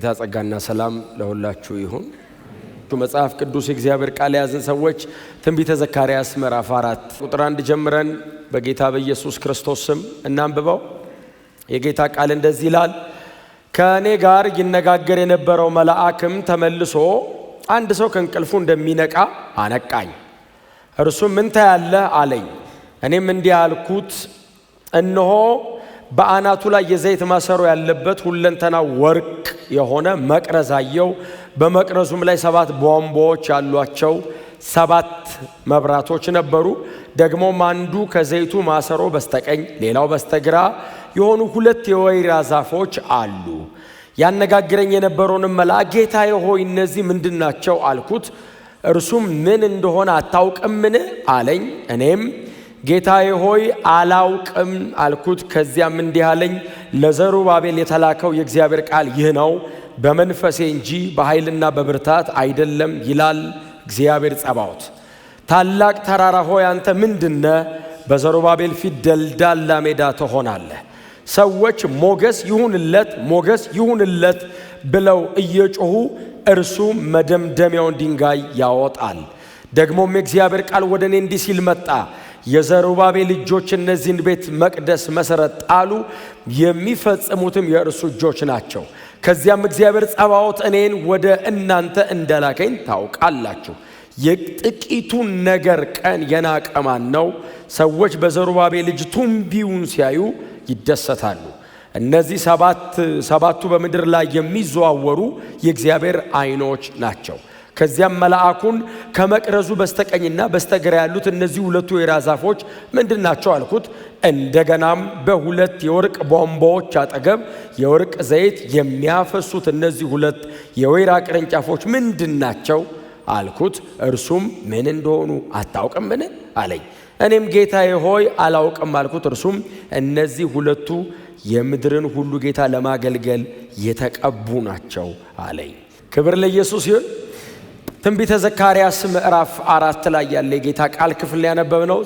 የጌታ ጸጋና ሰላም ለሁላችሁ ይሁን። መጽሐፍ ቅዱስ የእግዚአብሔር ቃል ያዘን ሰዎች ትንቢተ ዘካርያስ ምዕራፍ 4 ቁጥር 1 ጀምረን በጌታ በኢየሱስ ክርስቶስ ስም እናንብበው። የጌታ ቃል እንደዚህ ይላል። ከእኔ ጋር ይነጋገር የነበረው መልአክም ተመልሶ አንድ ሰው ከእንቅልፉ እንደሚነቃ አነቃኝ። እርሱም ምን ታያለህ አለኝ። እኔም እንዲህ አልኩት፣ እነሆ በአናቱ ላይ የዘይት ማሰሮ ያለበት ሁለንተና ወርቅ የሆነ መቅረዝ አየሁ። በመቅረዙም ላይ 7 ቧንቧዎች ያሏቸው 7 መብራቶች ነበሩ። ደግሞም አንዱ ከዘይቱ ማሰሮ በስተቀኝ ሌላው በስተግራ የሆኑ 2 የወይራ ዛፎች አሉ። ያነጋግረኝ የነበረውንም መልአክ ጌታዬ ሆይ እነዚህ ምንድናቸው አልኩት። እርሱም ምን እንደሆነ አታውቅምን አለኝ። እኔም ጌታዬ ሆይ አላውቅም አልኩት። ከዚያም እንዲህ አለኝ፣ ለዘሩባቤል የተላከው የእግዚአብሔር ቃል ይህ ነው፣ በመንፈሴ እንጂ በኃይልና በብርታት አይደለም ይላል እግዚአብሔር ጸባዖት። ታላቅ ተራራ ሆይ አንተ ምንድነህ? በዘሩባቤል ፊት ደልዳላ ሜዳ ትሆናለህ። ሰዎች ሞገስ ይሁንለት ሞገስ ይሁንለት ብለው እየጮሁ እርሱ መደምደሚያውን ድንጋይ ያወጣል። ደግሞም የእግዚአብሔር ቃል ወደ እኔ እንዲህ ሲል መጣ። የዘሩባቤል እጆች እነዚህን ቤት መቅደስ መሰረት ጣሉ፣ የሚፈጽሙትም የእርሱ እጆች ናቸው። ከዚያም እግዚአብሔር ጸባዖት እኔን ወደ እናንተ እንደላከኝ ታውቃላችሁ። የጥቂቱን ነገር ቀን የናቀ ማን ነው? ሰዎች በዘሩባቤል እጅ ቱንቢውን ሲያዩ ይደሰታሉ። እነዚህ ሰባቱ በምድር ላይ የሚዘዋወሩ የእግዚአብሔር ዓይኖች ናቸው። ከዚያም መልአኩን ከመቅረዙ በስተቀኝና በስተግራ ያሉት እነዚህ 2 የወይራ ዛፎች ምንድናቸው አልኩት። እንደገናም በ2 የወርቅ ቧንቧዎች አጠገብ የወርቅ ዘይት የሚያፈሱት እነዚህ 2 የወይራ ቅርንጫፎች ምንድናቸው አልኩት። እርሱም ምን እንደሆኑ አታውቅምን አለኝ። እኔም ጌታዬ ሆይ አላውቅም አልኩት። እርሱም እነዚህ 2 የምድርን ሁሉ ጌታ ለማገልገል የተቀቡ ናቸው አለኝ። ክብር ለኢየሱስ ይሁን። ትንቢተ ዘካርያስ ምዕራፍ 4 ላይ ያለ የጌታ ቃል ክፍል ያነበብነው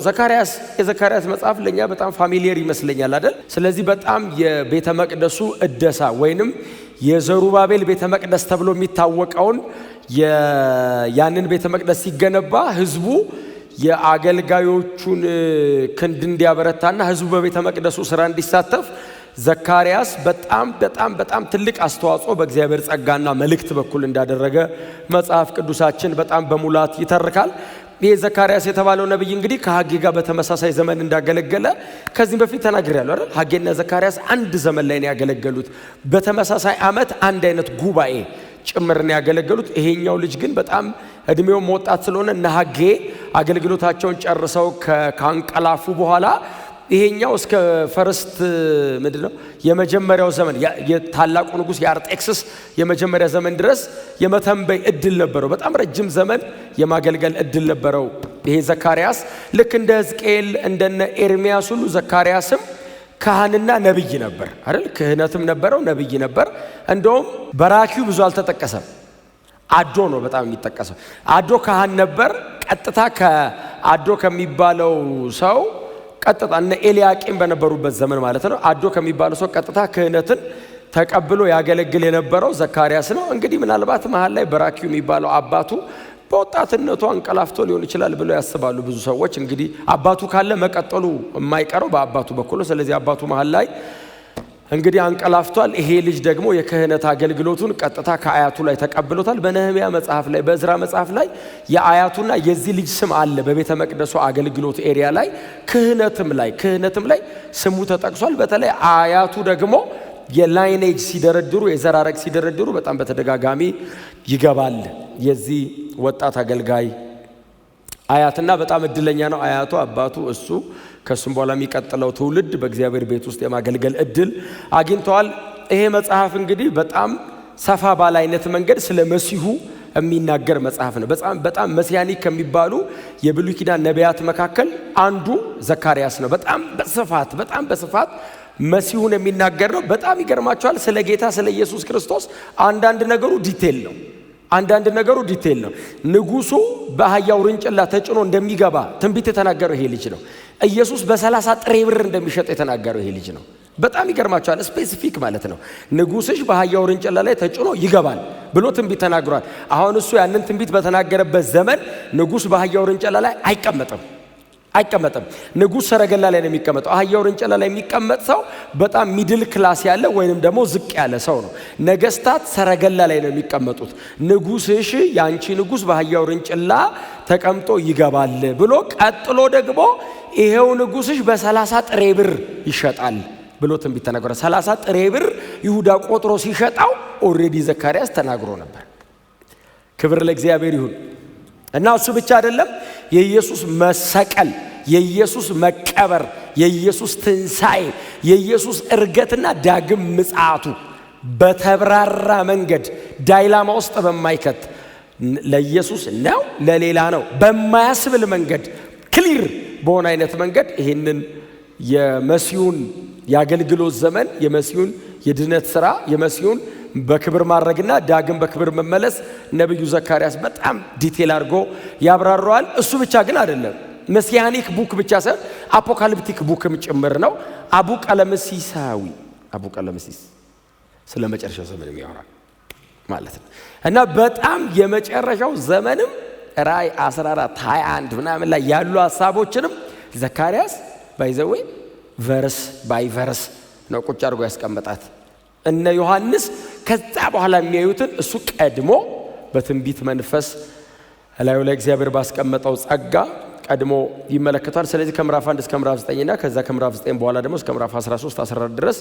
የዘካርያስ መጽሐፍ ለኛ በጣም ፋሚሊየር ይመስለኛል አይደል? ስለዚህ በጣም የቤተ መቅደሱ እደሳ ወይንም የዘሩባቤል ቤተ መቅደስ ተብሎ የሚታወቀውን ያንን ቤተ መቅደስ ሲገነባ ህዝቡ የአገልጋዮቹን ክንድ እንዲያበረታና ህዝቡ በቤተ መቅደሱ ስራ እንዲሳተፍ ዘካርያስ በጣም ትልቅ አስተዋጽኦ በእግዚአብሔር ጸጋና መልእክት በኩል እንዳደረገ መጽሐፍ ቅዱሳችን በጣም በሙላት ይተርካል። ይህ ዘካርያስ የተባለው ነብይ እንግዲህ ከሐጌ ጋር በተመሳሳይ ዘመን እንዳገለገለ ከዚህ በፊት ተናግሬያለሁ አይደል? ሐጌና ዘካርያስ አንድ ዘመን ላይ ነው ያገለገሉት። በተመሳሳይ ዓመት አንድ አይነት ጉባኤ ጭምር ነው ያገለገሉት። ይሄኛው ልጅ ግን በጣም እድሜው ወጣት ስለሆነ እነ ሐጌ አገልግሎታቸውን ጨርሰው ካንቀላፉ በኋላ ይሄኛው እስከ ፈርስት ምንድነው የመጀመሪያው ዘመን የታላቁ ንጉስ የአርጤክስስ የመጀመሪያ ዘመን ድረስ የመተንበይ እድል ነበረው። በጣም ረጅም ዘመን የማገልገል እድል ነበረው። ይሄ ዘካርያስ ልክ እንደ ሕዝቅኤል እንደነ ኤርሚያስ ሁሉ ዘካርያስም ካህንና ነብይ ነበር አይደል? ክህነትም ነበረው፣ ነብይ ነበር። እንደውም በራኪው ብዙ አልተጠቀሰም። አዶ ነው በጣም የሚጠቀሰው። አዶ ካህን ነበር። ቀጥታ ከአዶ ከሚባለው ሰው ቀጥታ እነ ኤልያቄም በነበሩበት ዘመን ማለት ነው። አዶ ከሚባለው ሰው ቀጥታ ክህነትን ተቀብሎ ያገለግል የነበረው ዘካርያስ ነው። እንግዲህ ምናልባት መሃል ላይ በራኪው የሚባለው አባቱ በወጣትነቱ አንቀላፍቶ ሊሆን ይችላል ብለው ያስባሉ ብዙ ሰዎች። እንግዲህ አባቱ ካለ መቀጠሉ የማይቀረው በአባቱ በኩል ነው። ስለዚህ አባቱ መሃል ላይ እንግዲህ አንቀላፍቷል። ይሄ ልጅ ደግሞ የክህነት አገልግሎቱን ቀጥታ ከአያቱ ላይ ተቀብሎታል። በነህምያ መጽሐፍ ላይ በእዝራ መጽሐፍ ላይ የአያቱና የዚህ ልጅ ስም አለ። በቤተ መቅደሱ አገልግሎት ኤሪያ ላይ ክህነትም ላይ ስሙ ተጠቅሷል። በተለይ አያቱ ደግሞ የላይኔጅ ሲደረድሩ የዘራረግ ሲደረድሩ በጣም በተደጋጋሚ ይገባል የዚህ ወጣት አገልጋይ አያትና በጣም እድለኛ ነው አያቱ፣ አባቱ፣ እሱ ከሱም በኋላ የሚቀጥለው ትውልድ በእግዚአብሔር ቤት ውስጥ የማገልገል እድል አግኝተዋል። ይሄ መጽሐፍ እንግዲህ በጣም ሰፋ ባለ አይነት መንገድ ስለ መሲሁ የሚናገር መጽሐፍ ነው። በጣም መሲያኒክ ከሚባሉ የብሉይ ኪዳን ነቢያት መካከል አንዱ ዘካርያስ ነው። በጣም በስፋት መሲሁን የሚናገር ነው። በጣም ይገርማቸዋል። ስለ ጌታ ስለ ኢየሱስ ክርስቶስ አንዳንድ ነገሩ ዲቴል ነው። ንጉሱ በአህያው ርንጭላ ተጭኖ እንደሚገባ ትንቢት የተናገረው ይሄ ልጅ ነው። ኢየሱስ በ30 ጥሬ ብር እንደሚሸጥ የተናገረው ይሄ ልጅ ነው። በጣም ይገርማቸዋል። ስፔሲፊክ ማለት ነው። ንጉስሽ በአህያ ውርንጭላ ላይ ተጭኖ ይገባል ብሎ ትንቢት ተናግሯል። አሁን እሱ ያንን ትንቢት በተናገረበት ዘመን ንጉስ በአህያ ውርንጭላ ላይ አይቀመጥም። ንጉስ ሰረገላ ላይ ነው የሚቀመጠው። አህያ ውርንጭላ ላይ የሚቀመጥ ሰው በጣም ሚድል ክላስ ያለ ወይንም ደግሞ ዝቅ ያለ ሰው ነው። ነገስታት ሰረገላ ላይ ነው የሚቀመጡት። ንጉስሽ ያንቺ ንጉስ በአህያ ውርንጭላ ተቀምጦ ይገባል ብሎ ቀጥሎ ደግሞ ይሄው ንጉስሽ በ30 ጥሬ ብር ይሸጣል ብሎ ትንቢት ተናገረ። 30 ጥሬ ብር ይሁዳ ቆጥሮ ሲሸጣው ኦሬዲ ዘካርያስ ተናግሮ ነበር። ክብር ለእግዚአብሔር ይሁን። እና እሱ ብቻ አይደለም፣ የኢየሱስ መሰቀል፣ የኢየሱስ መቀበር፣ የኢየሱስ ትንሣኤ፣ የኢየሱስ እርገትና ዳግም ምጽአቱ በተብራራ መንገድ ዳይላማ ውስጥ በማይከት ለኢየሱስ ነው ለሌላ ነው በማያስብል መንገድ ክሊር በሆነ አይነት መንገድ ይህንን የመሲሁን የአገልግሎት ዘመን የመሲሁን የድነት ሥራ የመሲሁን በክብር ማድረግና ዳግም በክብር መመለስ ነብዩ ዘካርያስ በጣም ዲቴል አድርጎ ያብራራዋል። እሱ ብቻ ግን አይደለም፣ መሲያኒክ ቡክ ብቻ ሳይሆን አፖካሊፕቲክ ቡክም ጭምር ነው። አቡ ቀለምሲስ ስለ መጨረሻው ዘመን የሚያወራል ማለት ነው። እና በጣም የመጨረሻው ዘመንም ራእይ 14 21 ምናምን ላይ ያሉ ሐሳቦችንም ዘካርያስ ባይዘዌ ቨርስ ባይ ቨርስ ነው ቁጭ አድርጎ ያስቀመጣት። እነ ዮሐንስ ከዛ በኋላ የሚያዩትን እሱ ቀድሞ በትንቢት መንፈስ ላዩ ላይ እግዚአብሔር ባስቀመጠው ጸጋ ቀድሞ ይመለከታል። ስለዚህ ከምዕራፍ 1 እስከ ምዕራፍ 9 እና ከዛ ከምዕራፍ 9 በኋላ ደግሞ እስከ ምዕራፍ 13 14 ድረስ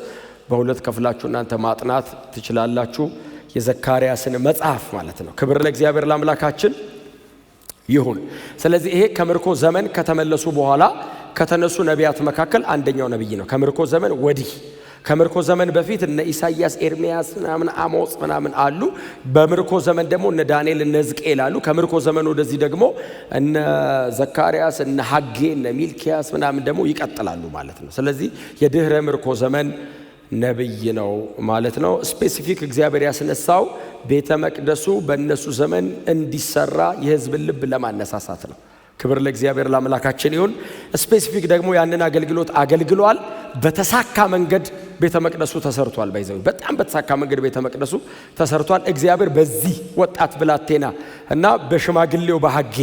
በሁለት ከፍላችሁ እናንተ ማጥናት ትችላላችሁ፣ የዘካርያስን መጽሐፍ ማለት ነው። ክብር ለእግዚአብሔር ለአምላካችን ይሁን። ስለዚህ ይሄ ከምርኮ ዘመን ከተመለሱ በኋላ ከተነሱ ነቢያት መካከል አንደኛው ነብይ ነው። ከምርኮ ዘመን ወዲህ ከምርኮ ዘመን በፊት እነ ኢሳይያስ፣ ኤርሚያስ ምናምን አሞጽ ምናምን አሉ። በምርኮ ዘመን ደግሞ እነ ዳንኤል፣ እነ ሕዝቅኤል አሉ። ከምርኮ ዘመን ወደዚህ ደግሞ እነ ዘካርያስ፣ እነ ሐጌ፣ እነ ሚልኪያስ ምናምን ደግሞ ይቀጥላሉ ማለት ነው። ስለዚህ የድህረ ምርኮ ዘመን ነብይ ነው ማለት ነው። ስፔሲፊክ እግዚአብሔር ያስነሳው ቤተ መቅደሱ በእነሱ ዘመን እንዲሰራ የሕዝብን ልብ ለማነሳሳት ነው። ክብር ለእግዚአብሔር ለአምላካችን ይሁን። ስፔሲፊክ ደግሞ ያንን አገልግሎት አገልግሏል። በተሳካ መንገድ ቤተ መቅደሱ ተሰርቷል። ባይዘው በጣም በተሳካ መንገድ ቤተ መቅደሱ ተሰርቷል። እግዚአብሔር በዚህ ወጣት ብላቴና እና በሽማግሌው በሐጌ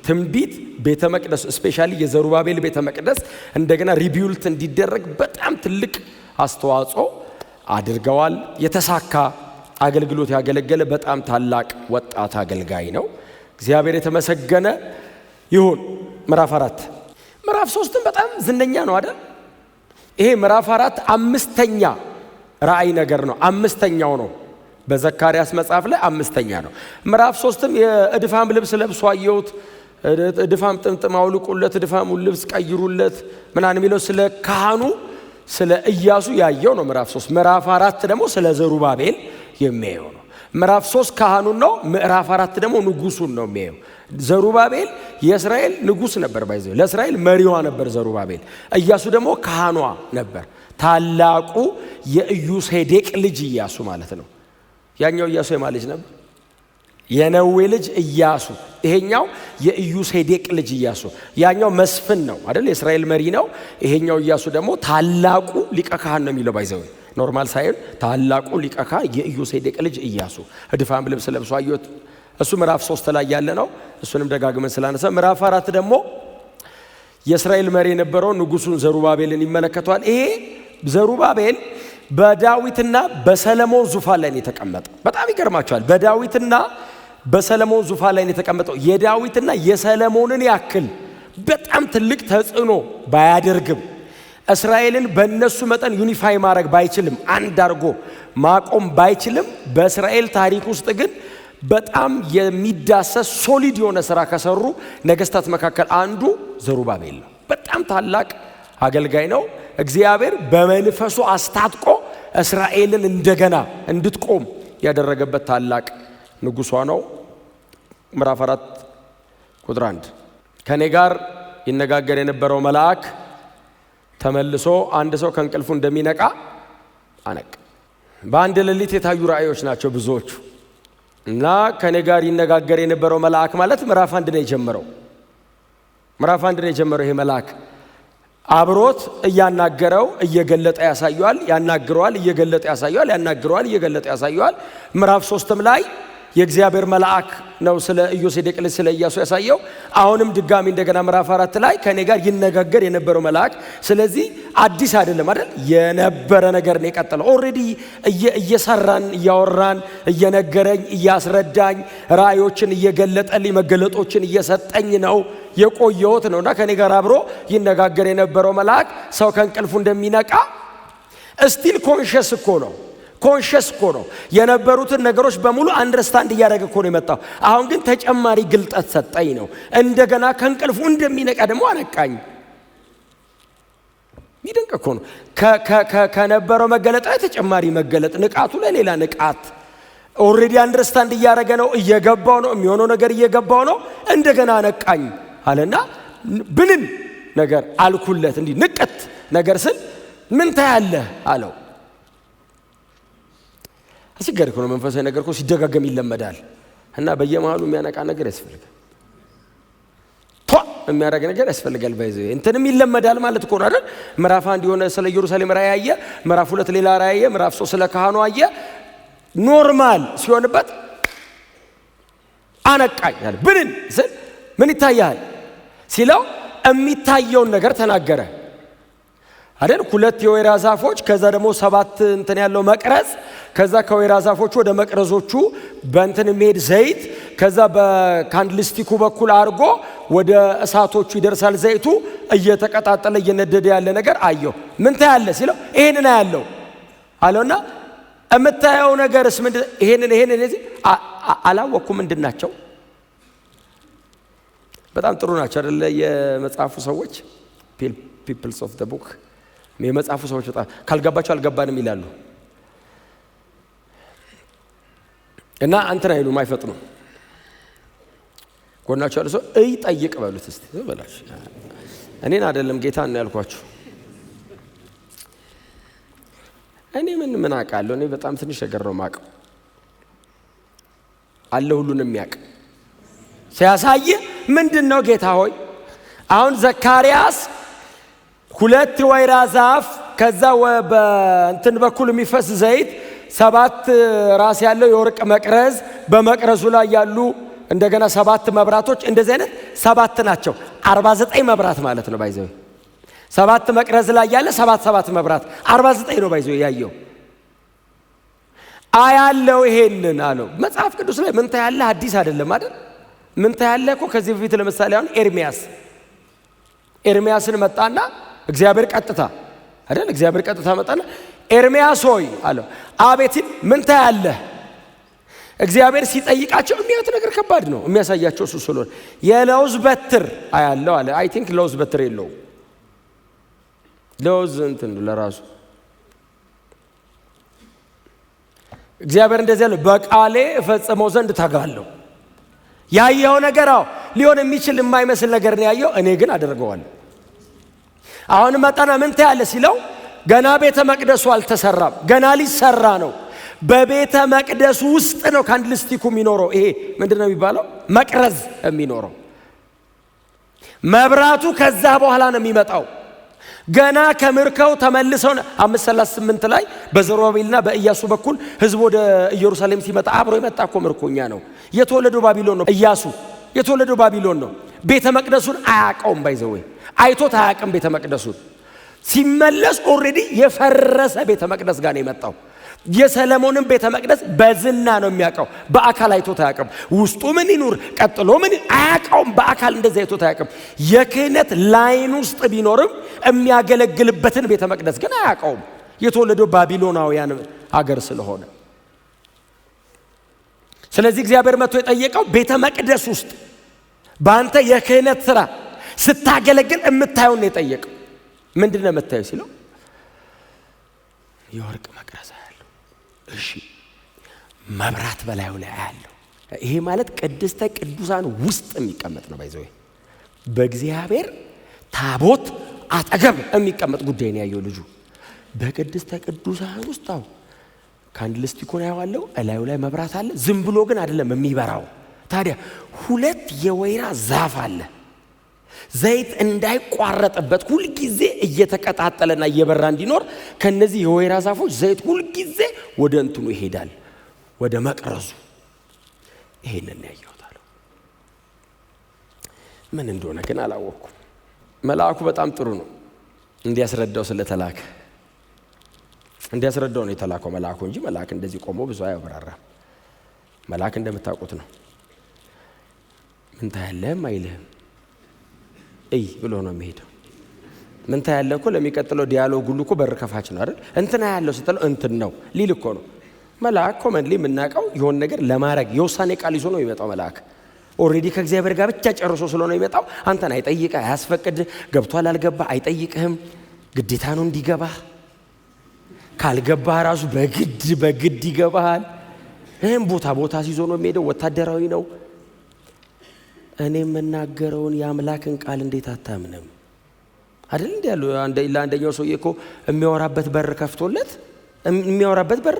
ትንቢት ቤተ መቅደሱ ስፔሻሊ የዘሩባቤል ቤተ መቅደስ እንደገና ሪቢውልት እንዲደረግ በጣም ትልቅ አስተዋጽኦ አድርገዋል። የተሳካ አገልግሎት ያገለገለ በጣም ታላቅ ወጣት አገልጋይ ነው። እግዚአብሔር የተመሰገነ ይሁን። ምዕራፍ 4 ምዕራፍ 3 በጣም ዝነኛ ነው አይደል? ይሄ ምዕራፍ 4 አምስተኛ ራእይ ነገር ነው። አምስተኛው ነው በዘካርያስ መጽሐፍ ላይ አምስተኛ ነው። ምዕራፍ 3ም የእድፋም ልብስ ለብሶ አየሁት፣ እድፋም ጥምጥም አውልቁለት፣ እድፋሙን ልብስ ቀይሩለት ምናምን የሚለው ስለ ካህኑ ስለ ኢያሱ ያየው ነው ምዕራፍ 3። ምዕራፍ 4 ደግሞ ስለ ዘሩባቤል የሚያየው ነው። ምዕራፍ 3 ካህኑን ነው፣ ምዕራፍ 4 ደግሞ ንጉሱን ነው የሚያየው። ዘሩባቤል የእስራኤል ንጉስ ነበር፣ ባይዘው ለእስራኤል መሪዋ ነበር ዘሩባቤል። ኢያሱ ደግሞ ካህኗ ነበር፣ ታላቁ የኢዩሴዴቅ ልጅ ኢያሱ ማለት ነው። ያኛው ኢያሱ የማን ልጅ ነበር? የነዌ ልጅ ኢያሱ። ይሄኛው የኢዩሴዴቅ ልጅ ኢያሱ። ያኛው መስፍን ነው አይደል? የእስራኤል መሪ ነው። ይሄኛው ኢያሱ ደግሞ ታላቁ ሊቀ ካህን ነው የሚለው ባይዘው ኖርማል ሳይሆን ታላቁ ሊቀ ካህን የኢዩሴዴቅ ልጅ ኢያሱ እድፋም ልብስ ለብሶ አየሁት። እሱ ምዕራፍ 3 ላይ ያለ ነው። እሱንም ደጋግመን ስላነሳ ምዕራፍ 4 ደግሞ የእስራኤል መሪ የነበረው ንጉሱን ዘሩባቤልን ይመለከቷል። ይሄ ዘሩባቤል በዳዊትና በሰለሞን ዙፋን ላይ ነው የተቀመጠው። በጣም ይገርማቸዋል። በዳዊትና በሰለሞን ዙፋን ላይ ነው የተቀመጠው። የዳዊትና የሰለሞንን ያክል በጣም ትልቅ ተጽዕኖ ባያደርግም እስራኤልን በእነሱ መጠን ዩኒፋይ ማድረግ ባይችልም አንድ አድርጎ ማቆም ባይችልም በእስራኤል ታሪክ ውስጥ ግን በጣም የሚዳሰስ ሶሊድ የሆነ ስራ ከሰሩ ነገስታት መካከል አንዱ ዘሩባቤል ነው። በጣም ታላቅ አገልጋይ ነው። እግዚአብሔር በመንፈሱ አስታጥቆ እስራኤልን እንደገና እንድትቆም ያደረገበት ታላቅ ንጉሷ ነው። ምዕራፍ 4 ቁጥር 1 ከኔ ጋር ይነጋገር የነበረው መልአክ ተመልሶ አንድ ሰው ከእንቅልፉ እንደሚነቃ አነቅ። በአንድ ሌሊት የታዩ ራእዮች ናቸው ብዙዎቹ እና ከኔ ጋር ይነጋገር የነበረው መልአክ ማለት ምዕራፍ 1 ነው የጀመረው። ምዕራፍ 1 ነው የጀመረው ይሄ መልአክ አብሮት እያናገረው እየገለጠ ያሳየዋል፣ ያናግረዋል እየገለጠ ያሳየዋል፣ ያናግረዋል እየገለጠ ያሳየዋል። ምዕራፍ 3 ላይ የእግዚአብሔር መልአክ ነው ስለ ኢዮሴዴቅ ልጅ ስለ ኢያሱ ያሳየው። አሁንም ድጋሚ እንደገና ምዕራፍ 4 ላይ ከኔ ጋር ይነጋገር የነበረው መልአክ። ስለዚህ አዲስ አይደለም አይደል? የነበረ ነገር ነው የቀጠለው። ኦሬዲ እየሰራን እያወራን እየነገረኝ እያስረዳኝ ራእዮችን እየገለጠልኝ መገለጦችን እየሰጠኝ ነው የቆየሁት ነውና ከኔ ጋር አብሮ ይነጋገር የነበረው መልአክ ሰው ከእንቅልፉ እንደሚነቃ ስቲል ኮንሺየስ እኮ ነው። ኮንሺየስ እኮ ነው የነበሩትን ነገሮች በሙሉ አንደርስታንድ እያደረገ እኮ ነው የመጣው። አሁን ግን ተጨማሪ ግልጠት ሰጠኝ ነው። እንደገና ከእንቅልፉ እንደሚነቃ ደግሞ አነቃኝ። ይደንቅ እኮ ነው። ከነበረው መገለጥ ተጨማሪ መገለጥ፣ ንቃቱ ለሌላ ንቃት። ኦሬዲ አንደርስታንድ እያደረገ ነው፣ እየገባው ነው፣ የሚሆነው ነገር እየገባው ነው። እንደገና አነቃኝ አለና ብንን ነገር አልኩለት። እንዲህ ንቀት ነገር ስል ምን ታያለህ አለው። አስቸጋሪ ነው መንፈሳዊ ነገር እኮ ሲደጋገም ይለመዳል እና በየመሃሉ የሚያነቃ ነገር ያስፈልጋል። የሚያደርግ ነገር ያስፈልጋል። ባይዘው እንትንም ይለመዳል ማለት እኮ ነው አይደል? ምዕራፍ 1 የሆነ ስለ ኢየሩሳሌም ራእይ ያየ፣ ምዕራፍ 2 ሌላ ራእይ ያየ፣ ምዕራፍ 3 ስለ ካህኑ አየ። ኖርማል ሲሆንበት አነቃኝ አለ። ብንን ስል ምን ይታያል ሲለው የሚታየውን ነገር ተናገረ አይደል? 2 የወይራ ዛፎች፣ ከዛ ደግሞ 7 እንትን ያለው መቅረዝ፣ ከዛ ከወይራ ዛፎቹ ወደ መቅረዞቹ በእንትን የሚሄድ ዘይት፣ ከዛ በካንድልስቲኩ በኩል አድርጎ ወደ እሳቶቹ ይደርሳል። ዘይቱ እየተቀጣጠለ እየነደደ ያለ ነገር አየው። ምን ታያለ ሲለው ይሄንን አያለው አለውና የምታየው ነገርስ ምንድን? ይሄንን እዚህ አላወኩም ምንድናቸው? በጣም ጥሩ ናቸው አይደለ? የመጽሐፉ ሰዎች ፒፕልስ ኦፍ ዘ ቡክ የመጽሐፉ ሰዎች በጣም ካልገባቸው አልገባንም ይላሉ እና አንተና አይሉም፣ አይፈጥኑም። ጎናቸው ያለው ሰው ጠይቅ በሉት እስቲ በላሽ። እኔን አይደለም ጌታን ነው ያልኳችሁ። እኔ ምን አውቃለሁ? እኔ በጣም ትንሽ ነገር ነው የማውቀው። አለ ሁሉንም የሚያውቅ ሲያሳይ ምንድነው ጌታ ሆይ? አሁን ዘካርያስ 2 ወይራ ዛፍ፣ ከዛ በእንትን በኩል የሚፈስ ዘይት፣ 7 ራስ ያለው የወርቅ መቅረዝ፣ በመቅረዙ ላይ ያሉ እንደገና 7 መብራቶች፣ እንደዚህ አይነት 7 ናቸው። 49 መብራት ማለት ነው ባይዘው። 7 መቅረዝ ላይ ያለ 7 መብራት 49 ነው ባይዘው ያየው። አያለው ይሄንን አለው። መጽሐፍ ቅዱስ ላይ ምን ታያለህ? አዲስ አይደለም አይደል? ምን ታያለህ እኮ ከዚህ በፊት ለምሳሌ አሁን ኤርሚያስን መጣና እግዚአብሔር ቀጥታ አይደል? እግዚአብሔር ቀጥታ መጣና ኤርሚያስ ሆይ አለው። አቤት ምን ታያለህ? እግዚአብሔር ሲጠይቃቸው የሚያዩት ነገር ከባድ ነው። የሚያሳያቸው እሱ ስለሆነ የለውዝ በትር አያለው አለ። አይ ቲንክ ለውዝ በትር የለው። ለውዝ እንትን ለራሱ እግዚአብሔር እንደዚህ ያለው በቃሌ እፈጽመው ዘንድ ታጋለሁ። ያየው ነገር ሊሆን የሚችል የማይመስል ነገር ነው ያየው፣ እኔ ግን አደርገዋለሁ። አሁን መጣና ምን ታያለህ ሲለው ገና ቤተ መቅደሱ አልተሰራም፣ ገና ሊሰራ ነው። በቤተ መቅደሱ ውስጥ ነው ካንድልስቲኩ የሚኖረው። ይሄ ምንድነው የሚባለው? መቅረዝ የሚኖረው። መብራቱ ከዛ በኋላ ነው የሚመጣው። ገና ከምርከው ተመልሰው 538 ላይ በዘሩባቤልና በኢያሱ በኩል ህዝብ ወደ ኢየሩሳሌም ሲመጣ አብሮ የመጣ እኮ ምርኮኛ ነው። የተወለደው ባቢሎን ነው። ኢያሱ የተወለደው ባቢሎን ነው። ቤተ መቅደሱን አያውቀውም። ባይዘው አይቶት አያውቅም። ቤተ መቅደሱን ሲመለስ ኦሬዲ የፈረሰ ቤተ መቅደስ ጋር ነው የመጣው። የሰለሞንን ቤተ መቅደስ በዝና ነው የሚያውቀው፣ በአካል አይቶት አያውቅም። ውስጡ ምን ይኑር ቀጥሎ ምን አያውቀውም። በአካል እንደዛ አይቶት አያውቅም። የክህነት ላይን ውስጥ ቢኖርም የሚያገለግልበትን ቤተ መቅደስ ግን አያውቀውም። የተወለደው ባቢሎናውያን አገር ስለሆነ ስለዚህ እግዚአብሔር መጥቶ የጠየቀው ቤተ መቅደስ ውስጥ በአንተ የክህነት ስራ ስታገለግል የምታየው ነው የጠየቀው። ምንድነው የምታየው ሲለው የወርቅ መቅረዝ ያለው። እሺ መብራት በላዩ ላይ ያለው። ይሄ ማለት ቅድስተ ቅዱሳን ውስጥ የሚቀመጥ ነው። ባይዘው በእግዚአብሔር ታቦት አጠገብ የሚቀመጥ ጉዳይ ነው ያየው ልጁ። በቅድስተ ቅዱሳን ውስጥ ካንድልስቲኩን ያዋለው እላዩ ላይ መብራት አለ። ዝም ብሎ ግን አይደለም የሚበራው። ታዲያ 2 የወይራ ዛፍ አለ። ዘይት እንዳይቋረጥበት ሁሉ ጊዜ እየተቀጣጠለና እየበራ እንዲኖር ከነዚህ የወይራ ዛፎች ዘይት ሁሉ ጊዜ ወደ እንትኑ ይሄዳል፣ ወደ መቅረዙ። ይሄንን ያያውታል። ምን እንደሆነ ግን አላወኩም። መልአኩ በጣም ጥሩ ነው እንዲያስረዳው ስለተላከ እንዲያስረዳው ነው የተላከው መልአኩ እንጂ መልአክ እንደዚህ ቆሞ ብዙ አያብራራም። መልአክ እንደምታውቁት ነው። ምን ታያለህ አይልህም፣ እይ ብሎ ነው የሚሄደው። ምን ታያለህ እኮ ለሚቀጥለው ዲያሎግ ሁሉ እኮ በር ከፋች ነው አይደል? እንትና ያለው ስትለው እንትን ነው ሊል እኮ ነው። መልአክ ኮመንሊ የምናውቀው የሆነ ነገር ለማድረግ የውሳኔ ቃል ይዞ ነው የሚመጣው። መልአክ ኦልሬዲ ከእግዚአብሔር ጋር ብቻ ጨርሶ ስለሆነ የሚመጣው አንተን አይጠይቅህ፣ አያስፈቅድ፣ ገብቷል አልገባ አይጠይቅህም። ግዴታ ነው እንዲገባ። ካልገባህ ራሱ በግድ ይገባሃል። ይህም ቦታ ሲዞ ነው የሚሄደው። ወታደራዊ ነው። እኔ የምናገረውን የአምላክን ቃል እንዴት አታምንም አይደል? እንዴ ያለው ለአንደኛው ሰውዬ እኮ የሚያወራበት በር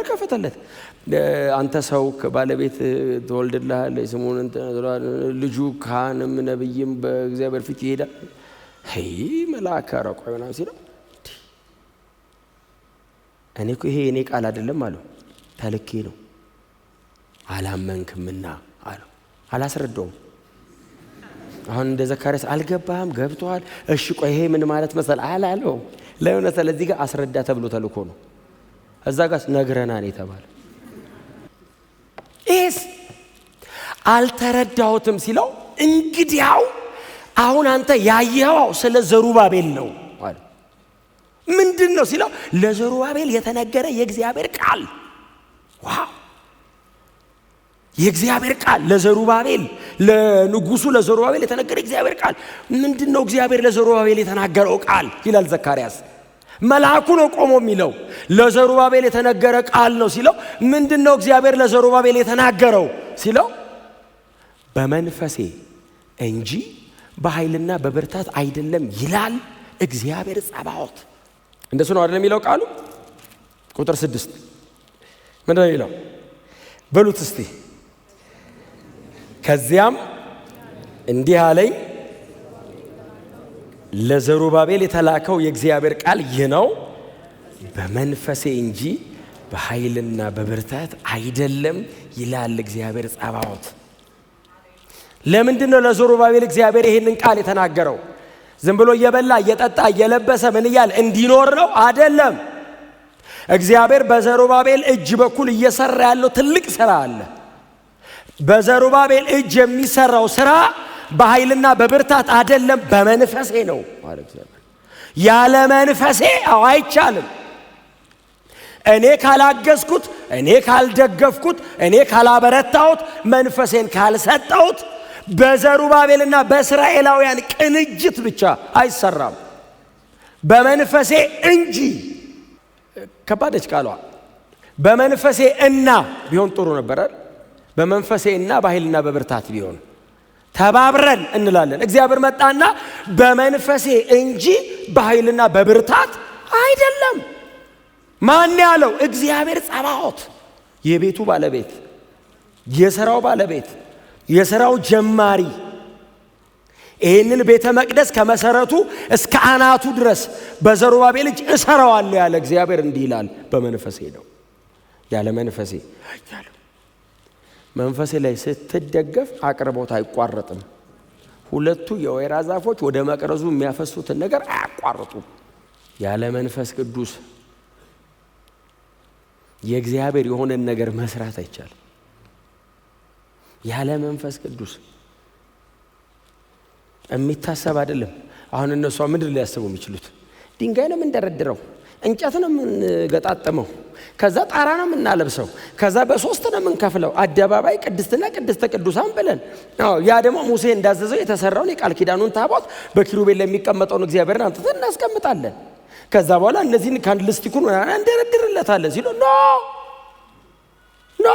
ከፈተለት። አንተ ሰው ባለቤት ተወልድልሃል፣ ስሙን ልጁ ካህንም ነብይም በእግዚአብሔር ፊት ይሄዳል። መልአክ አረቆ ይሆናል ሲለው እኔ እኮ ይሄ የኔ ቃል አይደለም አለው። ተልኬ ነው አላመንክምና አለው። አላስረዳውም። አሁን እንደ ዘካርያስ አልገባህም፣ ገብቷል። እሺ ቆይ ይሄ ምን ማለት መሰል አላለው። ለምን ስለዚህ ጋር አስረዳ ተብሎ ተልኮ ነው። እዛ ጋር ነግረናን የተባለ ኢስ አልተረዳሁትም ሲለው እንግዲያው አሁን አንተ ያየኸው ስለ ዘሩባቤል ነው አለ። ምንድነው ሲለው ለዘሩባቤል የተነገረ የእግዚአብሔር ቃል። ዋው! የእግዚአብሔር ቃል ለዘሩባቤል ለንጉሱ ለዘሩባቤል የተነገረ እግዚአብሔር ቃል ምንድነው? እግዚአብሔር ለዘሩባቤል የተናገረው ቃል ይላል ዘካርያስ። መልአኩ ነው ቆሞ የሚለው ለዘሩባቤል የተነገረ ቃል ነው ሲለው ምንድነው እግዚአብሔር ለዘሩባቤል የተናገረው ሲለው በመንፈሴ እንጂ በኃይልና በብርታት አይደለም ይላል እግዚአብሔር ጸባዖት። እንደሱ ነው አይደለም የሚለው ቃሉ። ቁጥር 6 ምንድነው የሚለው? በሉት እስቲ። ከዚያም እንዲህ አለኝ፣ ለዘሩባቤል የተላከው የእግዚአብሔር ቃል ይህ ነው፣ በመንፈሴ እንጂ በኃይልና በብርታት አይደለም ይላል እግዚአብሔር ጸባዖት። ለምንድነው ለዘሩባቤል እግዚአብሔር ይሄንን ቃል የተናገረው? ዝም ብሎ እየበላ እየጠጣ እየለበሰ ምን እያለ እንዲኖር ነው? አይደለም። እግዚአብሔር በዘሩባቤል እጅ በኩል እየሰራ ያለው ትልቅ ስራ አለ። በዘሩባቤል እጅ የሚሰራው ስራ በኃይልና በብርታት አይደለም፣ በመንፈሴ ነው ማለት ነው። ያለ መንፈሴ አይቻልም። እኔ ካላገዝኩት፣ እኔ ካልደገፍኩት፣ እኔ ካላበረታሁት፣ መንፈሴን ካልሰጠሁት በዘሩባቤልና በእስራኤላውያን ቅንጅት ብቻ አይሰራም፣ በመንፈሴ እንጂ። ከባደች ቃሏ። በመንፈሴ እና ቢሆን ጥሩ ነበር። በመንፈሴ እና በኃይልና በብርታት ቢሆን ተባብረን እንላለን። እግዚአብሔር መጣና በመንፈሴ እንጂ በኃይልና በብርታት አይደለም። ማን ያለው? እግዚአብሔር ጸባዖት፣ የቤቱ ባለቤት፣ የሥራው ባለቤት፣ የሥራው ጀማሪ። ይህንን ቤተ መቅደስ ከመሰረቱ እስከ አናቱ ድረስ በዘሩባቤል እጅ እሰራዋለሁ ያለ እግዚአብሔር እንዲህ ይላል፣ በመንፈሴ ነው። ያለ መንፈሴ አይቻልም። መንፈሴ ላይ ስትደገፍ አቅርቦት አይቋረጥም። ሁለቱ የወይራ ዛፎች ወደ መቅረዙ የሚያፈሱትን ነገር አያቋርጡም። ያለ መንፈስ ቅዱስ የእግዚአብሔር የሆነን ነገር መስራት አይቻልም። ያለ መንፈስ ቅዱስ የሚታሰብ አይደለም። አሁን እነሱ ምንድን ሊያስቡ የሚችሉት? ድንጋይ ነው የምንደረድረው፣ እንጨት ነው የምንገጣጥመው፣ ከዛ ጣራ ነው የምናለብሰው፣ ከዛ በሶስት ነው የምንከፍለው፣ አደባባይ ቅድስትና ቅድስተ ቅዱሳን ብለን። ያ ደግሞ ሙሴ እንዳዘዘው የተሰራውን የቃል ኪዳኑን ታቦት በኪሩቤል ለሚቀመጠውን እግዚአብሔርን አምጥተን እናስቀምጣለን። ከዛ በኋላ እነዚህን ካንድልስቲኩን እንደረድርለታለን ሲሉ ኖ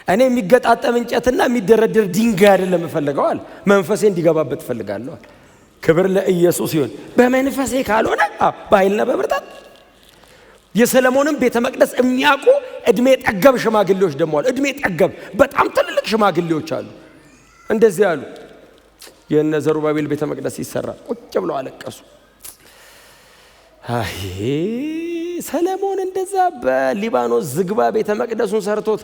እኔ የሚገጣጠም እንጨትና የሚደረድር ድንጋይ አይደለም እፈልገዋል፣ መንፈሴ እንዲገባበት እፈልጋለሁ። ክብር ለኢየሱስ ይሁን። በመንፈሴ ካልሆነ በኃይልና በብርታት። የሰለሞንም ቤተ መቅደስ የሚያውቁ እድሜ ጠገብ ሽማግሌዎች ደግሞ አሉ። እድሜ ጠገብ በጣም ትልልቅ ሽማግሌዎች አሉ። እንደዚህ አሉ፣ የነ ዘሩባቤል ቤተ መቅደስ ሲሰራ ቁጭ ብለው አለቀሱ። አይ ሰለሞን እንደዛ በሊባኖስ ዝግባ ቤተ መቅደሱን ሰርቶት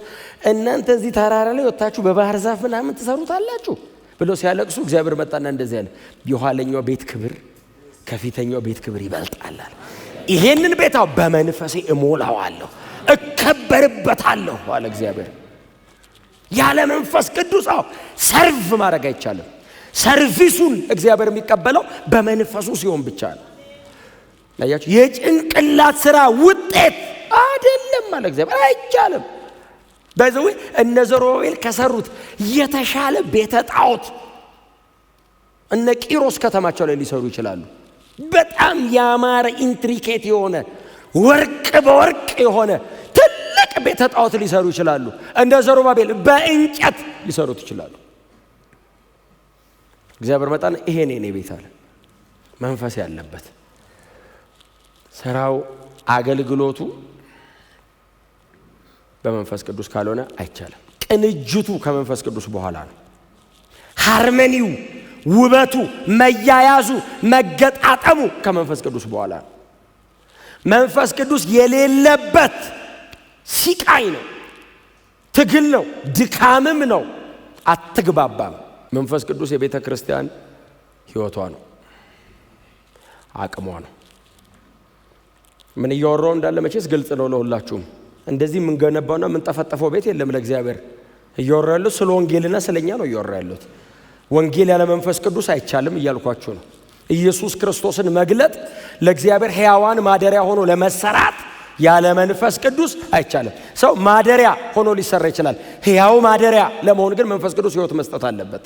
እናንተ እዚህ ተራራ ላይ ወጣችሁ በባህር ዛፍ ምናምን ትሰሩታላችሁ ብለው ሲያለቅሱ እግዚአብሔር መጣና እንደዚህ ያለ የኋለኛው ቤት ክብር ከፊተኛው ቤት ክብር ይበልጣል። ይሄንን ቤታው በመንፈሴ እሞላዋለሁ እከበርበታለሁ አለ እግዚአብሔር። ያለ መንፈስ ቅዱስ ሰርቭ ማድረግ አይቻልም። ሰርቪሱን እግዚአብሔር የሚቀበለው በመንፈሱ ሲሆን ብቻ ነው። ያያችሁ የጭንቅላት ስራ ውጤት አይደለም አለ እግዚአብሔር። አይቻልም። በዚህ እነ ዘሩባቤል ከሰሩት የተሻለ ቤተ ጣዖት እነ ቂሮስ ከተማቸው ላይ ሊሰሩ ይችላሉ። በጣም ያማረ ኢንትሪኬት የሆነ ወርቅ በወርቅ የሆነ ትልቅ ቤተ ጣዖት ሊሰሩ ይችላሉ። እንደ ዘሩባቤል በእንጨት ሊሰሩት ይችላሉ። እግዚአብሔር መጣና ይሄ ነው ቤት አለ። መንፈስ ያለበት ስራው አገልግሎቱ በመንፈስ ቅዱስ ካልሆነ አይቻልም። ቅንጅቱ ከመንፈስ ቅዱስ በኋላ ነው። ሃርመኒው፣ ውበቱ፣ መያያዙ፣ መገጣጠሙ ከመንፈስ ቅዱስ በኋላ ነው። መንፈስ ቅዱስ የሌለበት ሲቃይ ነው፣ ትግል ነው፣ ድካምም ነው፣ አትግባባም። መንፈስ ቅዱስ የቤተ ክርስቲያን ሕይወቷ ነው፣ አቅሟ ነው። ምን እያወራው እንዳለ መቼስ ግልጽ ነው ለሁላችሁም። እንደዚህ ምን ገነባውና ምን ጠፈጠፈው ቤት የለም ለእግዚአብሔር። እያወራው ያለው ስለ ወንጌልና ስለኛ ነው እያወራው ያለው። ወንጌል ያለ መንፈስ ቅዱስ አይቻልም እያልኳችሁ ነው። ኢየሱስ ክርስቶስን መግለጥ ለእግዚአብሔር ሕያዋን ማደሪያ ሆኖ ለመሰራት ያለ መንፈስ ቅዱስ አይቻልም። ሰው ማደሪያ ሆኖ ሊሰራ ይችላል። ሕያው ማደሪያ ለመሆን ግን መንፈስ ቅዱስ ሕይወት መስጠት አለበት።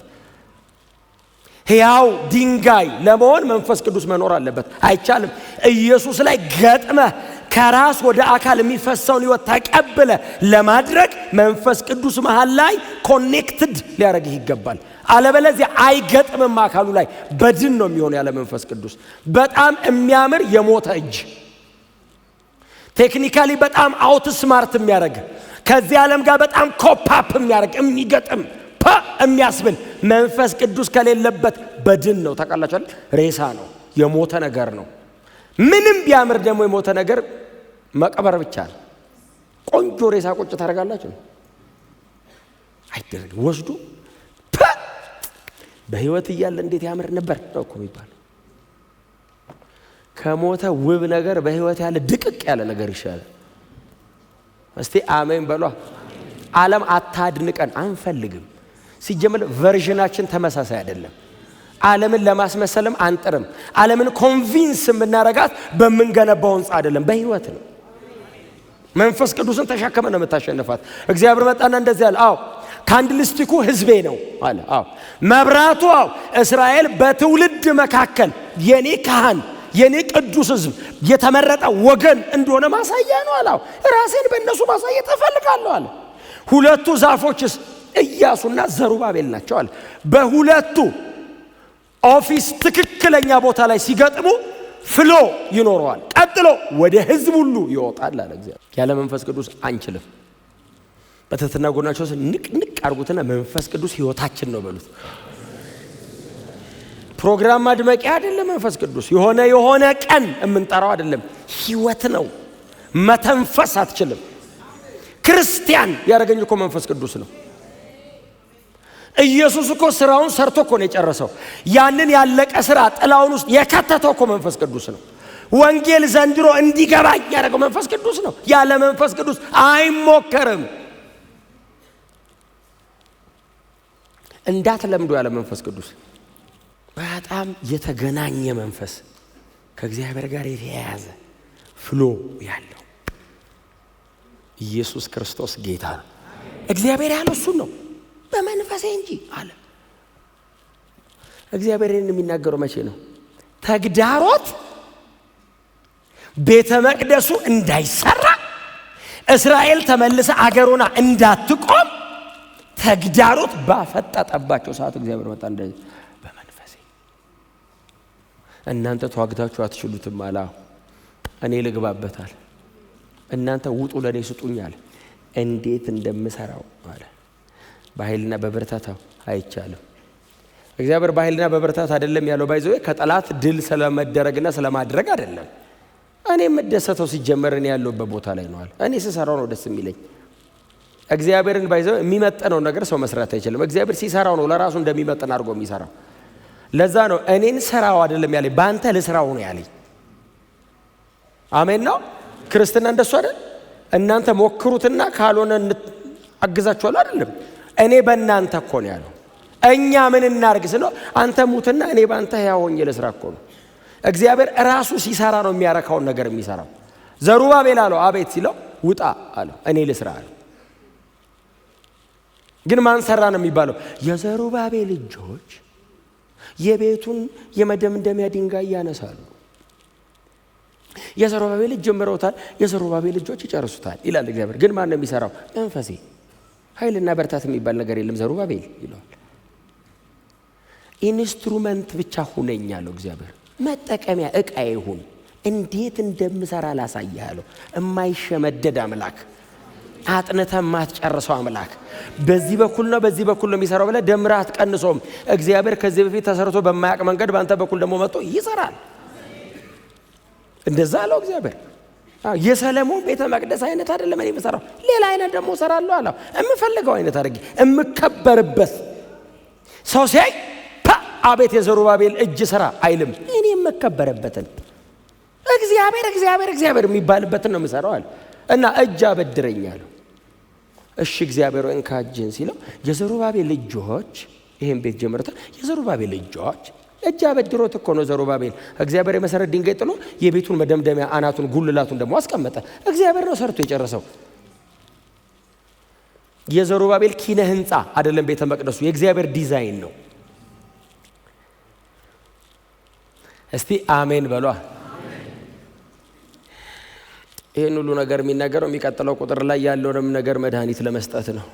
ሕያው ድንጋይ ለመሆን መንፈስ ቅዱስ መኖር አለበት። አይቻልም። ኢየሱስ ላይ ገጥመ ከራስ ወደ አካል የሚፈሰውን ሕይወት ተቀበለ ለማድረግ መንፈስ ቅዱስ መሃል ላይ ኮኔክትድ ሊያደርግህ ይገባል። አለበለዚያ አይገጥምም። አካሉ ላይ በድን ነው የሚሆነው ያለ መንፈስ ቅዱስ። በጣም የሚያምር የሞተ እጅ ቴክኒካሊ በጣም አውት ስማርት የሚያደርግ ከዚህ ዓለም ጋር በጣም ኮፓፕ የሚያደርግ የሚገጥም የሚያስብል መንፈስ ቅዱስ ከሌለበት በድን ነው። ታውቃላችሁ አይደል? ሬሳ ነው፣ የሞተ ነገር ነው። ምንም ቢያምር ደግሞ የሞተ ነገር መቀበር ብቻ ነው። ቆንጆ ሬሳ ቁጭ ታደርጋላችሁ አይደረግም። ወስዱ በህይወት እያለ እንዴት ያምር ነበር ነው እኮ የሚባለው። ከሞተ ውብ ነገር በህይወት ያለ ድቅቅ ያለ ነገር ይሻላል። እስቲ አሜን በሏ። ዓለም አታድንቀን አንፈልግም። ሲጀመር ቨርዥናችን ተመሳሳይ አይደለም። ዓለምን ለማስመሰልም አንጥርም። ዓለምን ኮንቪንስ የምናረጋት በመንገነባው ህንጻ አይደለም፣ በህይወት ነው። መንፈስ ቅዱስን ተሸከመ ነው የምታሸንፋት። እግዚአብሔር መጣና እንደዚህ አለ። ካንድልስቲኩ ህዝቤ ነው አለ። መብራቱ እስራኤል በትውልድ መካከል የኔ ካህን የኔ ቅዱስ ህዝብ የተመረጠ ወገን እንደሆነ ማሳያ ነው አለ። ራሴን በእነሱ ማሳየት እፈልጋለሁ አለ። ሁለቱ ዛፎችስ ኢያሱና ዘሩባቤል ናቸው አለ። በሁለቱ ኦፊስ ትክክለኛ ቦታ ላይ ሲገጥሙ ፍሎ ይኖረዋል። ቀጥሎ ወደ ህዝብ ሁሉ ይወጣል አለ እግዚአብሔር። ያለ መንፈስ ቅዱስ አንችልም። በተትና ጎናቸው ንቅ አርጉትና መንፈስ ቅዱስ ህይወታችን ነው በሉት። ፕሮግራም ማድመቂያ አይደለም። መንፈስ ቅዱስ የሆነ ቀን የምንጠራው አይደለም፣ ህይወት ነው። መተንፈስ አትችልም። ክርስቲያን ያደረገኝ እኮ መንፈስ ቅዱስ ነው። ኢየሱስ እኮ ስራውን ሰርቶ እኮ ነው የጨረሰው። ያንን ያለቀ ስራ ጥላውን ውስጥ የከተተው እኮ መንፈስ ቅዱስ ነው። ወንጌል ዘንድሮ እንዲገባ ያደረገው መንፈስ ቅዱስ ነው። ያለ መንፈስ ቅዱስ አይሞከርም። እንዳትለምዱ ያለ መንፈስ ቅዱስ። በጣም የተገናኘ መንፈስ ከእግዚአብሔር ጋር የተያያዘ ፍሎ ያለው ኢየሱስ ክርስቶስ ጌታ ነው። እግዚአብሔር ያለው እሱ ነው በመንፈሴ እንጂ አለ። እግዚአብሔርን የሚናገረው መቼ ነው? ተግዳሮት ቤተ መቅደሱ እንዳይሰራ እስራኤል ተመልሰ አገሩና እንዳትቆም ተግዳሮት ባፈጣጠባቸው ሰዓት እግዚአብሔር መጣ እንደዚህ በመንፈሴ። እናንተ ተዋግታችሁ አትችሉትም አለ። እኔ ልግባበታል። እናንተ ውጡ ለኔ ስጡኛል። እንዴት እንደምሰራው አለ። በኃይልና በብርታታው አይቻልም። እግዚአብሔር በኃይልና በብርታት አይደለም ያለው ባይዘው ከጠላት ድል ስለመደረግና ስለማድረግ አይደለም። እኔ የምደሰተው ሲጀመር እኔ ያለሁበት ቦታ ላይ ነው አለ። እኔ ስሰራው ነው ደስ የሚለኝ። እግዚአብሔርን ባይዘው የሚመጥነው ነገር ሰው መስራት አይችልም። እግዚአብሔር ሲሰራው ነው ለራሱ እንደሚመጥን አድርጎ የሚሰራው። ለዛ ነው እኔን ስራው አይደለም ያለኝ ባንተ ልስራው ነው ያለኝ። አሜን ነው። ክርስትና እንደሱ አይደል? እናንተ ሞክሩትና ካልሆነ አግዛችኋለሁ አይደለም። እኔ በእናንተ እኮ ነው ያለው። እኛ ምን እናርግ ስለው አንተ ሙትና እኔ ባንተ ሕያው ሆኜ ልስራ እኮ ነው። እግዚአብሔር ራሱ ሲሰራ ነው የሚያረካውን ነገር የሚሰራው። ዘሩባቤል አለው አቤት ሲለው ውጣ አለው እኔ ልስራ አለው። ግን ማን ሰራ ነው የሚባለው? የዘሩባቤል ልጆች የቤቱን የመደምደሚያ ድንጋይ ያነሳሉ። የዘሩባቤል ልጅ ጀምረውታል፣ የዘሩባቤል ልጆች ይጨርሱታል ይላል እግዚአብሔር። ግን ማን ነው የሚሰራው? መንፈሴ። ኃይልና በርታት የሚባል ነገር የለም ዘሩባቤል ይለዋል። ኢንስትሩመንት ብቻ ሁነኝ አለው እግዚአብሔር። መጠቀሚያ ዕቃ ይሁን። እንዴት እንደምሰራ ላሳያለሁ። የማይሸመደድ አምላክ፣ አጥንተ ማትጨርሰው አምላክ። በዚህ በኩል ነው በዚህ በኩል ነው የሚሰራው ብለህ ደምረህ አትቀንሶም። እግዚአብሔር ከዚህ በፊት ተሰርቶ በማያውቅ መንገድ በአንተ በኩል ደግሞ መጥቶ ይሰራል። እንደዛ አለው እግዚአብሔር። የሰለሞን ቤተ መቅደስ አይነት አይደለም እኔ የምሰራው፣ ሌላ አይነት ደግሞ እሰራለሁ አለው። የምፈልገው አይነት አድርጌ የምከበርበት ሰው ሲያይ አቤት የዘሩባቤል እጅ ስራ አይልም። እኔ የምከበርበትን እግዚአብሔር እግዚአብሔር እግዚአብሔር የሚባልበትን ነው የምሰራው አለ። እና እጅ አበድረኛለሁ። እሺ እግዚአብሔር እንካ እጅን ሲለው የዘሩባቤል ልጆች ይሄን ቤት ጀምረታል። የዘሩባቤል ልጆች እጅ አበድሮት እኮ ነው ዘሩባቤል። እግዚአብሔር የመሰረት ድንጋይ ጥሎ የቤቱን መደምደሚያ አናቱን ጉልላቱን ደግሞ አስቀመጠ። እግዚአብሔር ነው ሰርቶ የጨረሰው። የዘሩባቤል ኪነ ህንጻ አይደለም ቤተ መቅደሱ፣ የእግዚአብሔር ዲዛይን ነው። እስቲ አሜን በሏ። ይሄን ሁሉ ነገር የሚናገረው የሚቀጥለው ቁጥር ላይ ያለውንም ነገር መድኃኒት ለመስጠት ነው።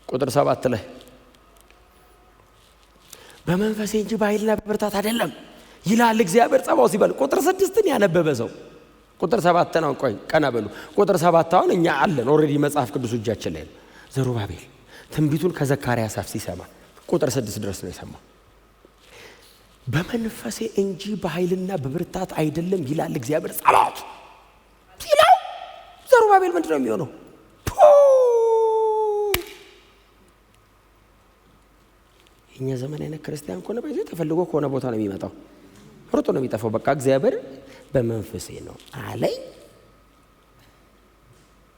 ቁጥር 7 ላይ በመንፈሴ እንጂ በኃይልና በብርታት አይደለም ይላል እግዚአብሔር ጸባው ሲባል ቁጥር 6ን ያነበበ ሰው ቁጥር 7 ነው። ቆይ ቀና በሉ። ቁጥር 7 አሁን እኛ አለን ኦሬዲ መጽሐፍ ቅዱስ እጃችን ላይ ነው። ዘሩባቤል ትንቢቱን ከዘካርያስ አፍ ሲሰማ ቁጥር 6 ድረስ ነው የሰማው። በመንፈሴ እንጂ በኃይልና በብርታት አይደለም ይላል እግዚአብሔር ጸባው ሲለው ዘሩባቤል ምንድን ነው የሚሆነው? እኛ ዘመን አይነት ክርስቲያን ከሆነ በዚህ ተፈልጎ ከሆነ ቦታ ነው የሚመጣው፣ ሩጦ ነው የሚጠፋው። በቃ እግዚአብሔር በመንፈሴ ነው አለኝ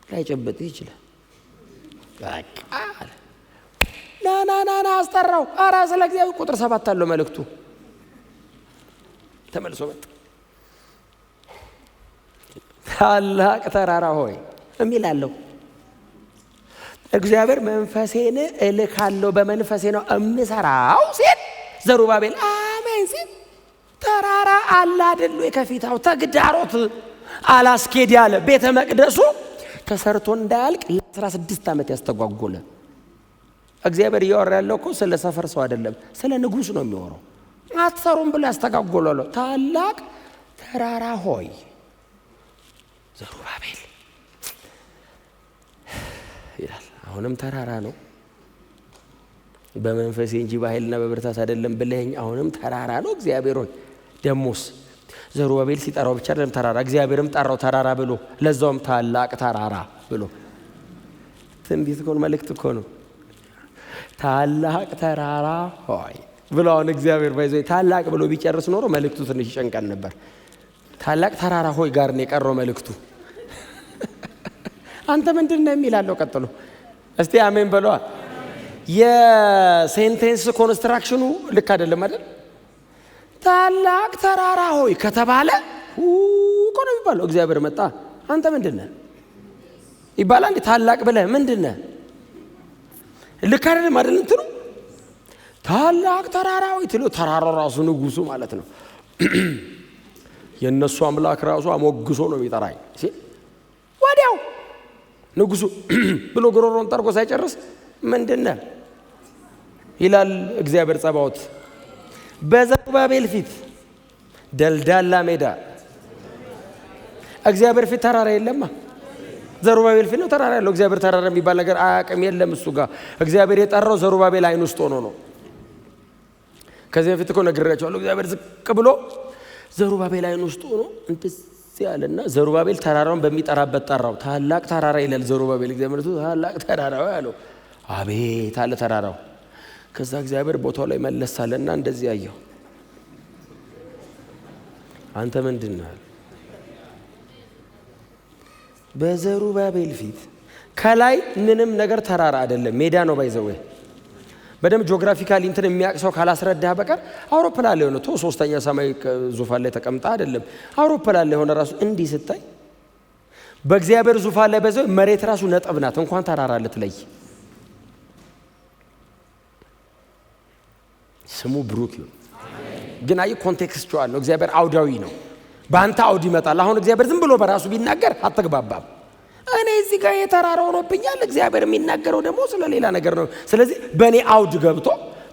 ላይጨበጥ ይችላል። በቃ ና አስጠራው። ኧረ ስለ እግዚአብሔር ቁጥር 7 አለው መልእክቱ። ተመልሶ መጣ። ታላቅ ተራራ ሆይ እሚላለሁ እግዚአብሔር መንፈሴን እልካለሁ በመንፈሴ ነው እምሰራው ሲል ዘሩባቤል አሜን ሲል ተራራ አለ አይደል የከፊታው ተግዳሮት አላስኬድ ያለ ቤተ መቅደሱ ተሰርቶ እንዳያልቅ ለ16 ዓመት ያስተጓጎለ እግዚአብሔር እያወራ ያለው እኮ ስለ ሰፈር ሰው አይደለም፣ ስለ ንጉሥ ነው የሚወራው። አትሰሩም ብሎ ያስተጓጎለው ታላቅ ተራራ ሆይ ዘሩባቤል ይላል። አሁንም ተራራ ነው። በመንፈሴ እንጂ በኃይልና በብርታት አይደለም ብለኸኝ አሁንም ተራራ ነው። እግዚአብሔር ሆይ ደሞስ ዘሩባቤል ሲጠራው ብቻ አይደለም ተራራ፣ እግዚአብሔርም ጠራው ተራራ ብሎ፣ ለዛውም ታላቅ ተራራ ብሎ። ትንቢት እኮ ነው፣ መልእክት እኮ ነው። ታላቅ ተራራ ሆይ ብሎ አሁን እግዚአብሔር ባይዞ ታላቅ ብሎ ቢጨርስ ኖሮ መልእክቱ ትንሽ ይጨንቀን ነበር። ታላቅ ተራራ ሆይ ጋር ነው የቀረው መልእክቱ። አንተ ምንድነው የሚላለው ቀጥሎ? እስቲ አሜን በሏ። የሴንቴንስ ኮንስትራክሽኑ ልክ አይደለም አይደል? ታላቅ ተራራ ሆይ ከተባለ እኮ ነው የሚባለው። እግዚአብሔር መጣ አንተ ምንድነህ ይባላል። ታላቅ ብለህ ምንድነህ? ልክ አይደለም አይደል? እንትኑ ታላቅ ተራራ ሆይ ትሎ ተራራው ራሱ ንጉሱ ማለት ነው። የነሱ አምላክ ራሱ አሞግሶ ነው የሚጠራኝ ሲል ወዲያው ንጉሱ ብሎ ግሮሮን ጠርጎ ሳይጨርስ ምንድነህ ይላል እግዚአብሔር ጸባዖት። በዘሩባቤል ፊት ደልዳላ ሜዳ፣ እግዚአብሔር ፊት ተራራ የለማ። ዘሩባቤል ፊት ነው ተራራ ያለው። እግዚአብሔር ተራራ የሚባል ነገር አያውቅም፣ የለም እሱ ጋር። እግዚአብሔር የጠራው ዘሩባቤል አይን ውስጥ ሆኖ ነው። ከዚህ በፊት እኮ ነግሬያቸዋለሁ። እግዚአብሔር ዝቅ ብሎ ዘሩባቤል አይን ውስጥ ሆኖ እንደዚህ ያለና ዘሩባቤል ተራራውን በሚጠራበት ጠራው። ታላቅ ተራራ ይላል ዘሩባቤል። እግዚአብሔር ታላቅ ተራራው ያለው አቤት አለ ተራራው። ከዛ እግዚአብሔር ቦታው ላይ መለሳለና እንደዚህ ያየው፣ አንተ ምንድን ነህ? በዘሩባቤል ፊት ከላይ ምንም ነገር ተራራ አይደለም፣ ሜዳ ነው። ባይዘው በደም ጂኦግራፊካሊ እንትን የሚያቅሰው ካላስረዳህ በቀር አውሮፕላን ላይ ሆነ ቶ ሶስተኛ ሰማይ ዙፋን ላይ ተቀምጣ አይደለም። አውሮፕላን ላይ ሆነ ራሱ እንዲህ ስታይ በእግዚአብሔር ዙፋን ላይ በዘው መሬት ራሱ ነጥብ ናት፣ እንኳን ተራራ ልትለይ። ስሙ ብሩክ ይሁን። ግን አይ ኮንቴክስቹዋል ነው። እግዚአብሔር አውዳዊ ነው። በአንተ አውድ ይመጣል። አሁን እግዚአብሔር ዝም ብሎ በራሱ ቢናገር አትግባባም። እኔ እዚህ ጋር የተራራው ሆኖብኛል፣ እግዚአብሔር የሚናገረው ደግሞ ስለ ሌላ ነገር ነው። ስለዚህ በእኔ አውድ ገብቶ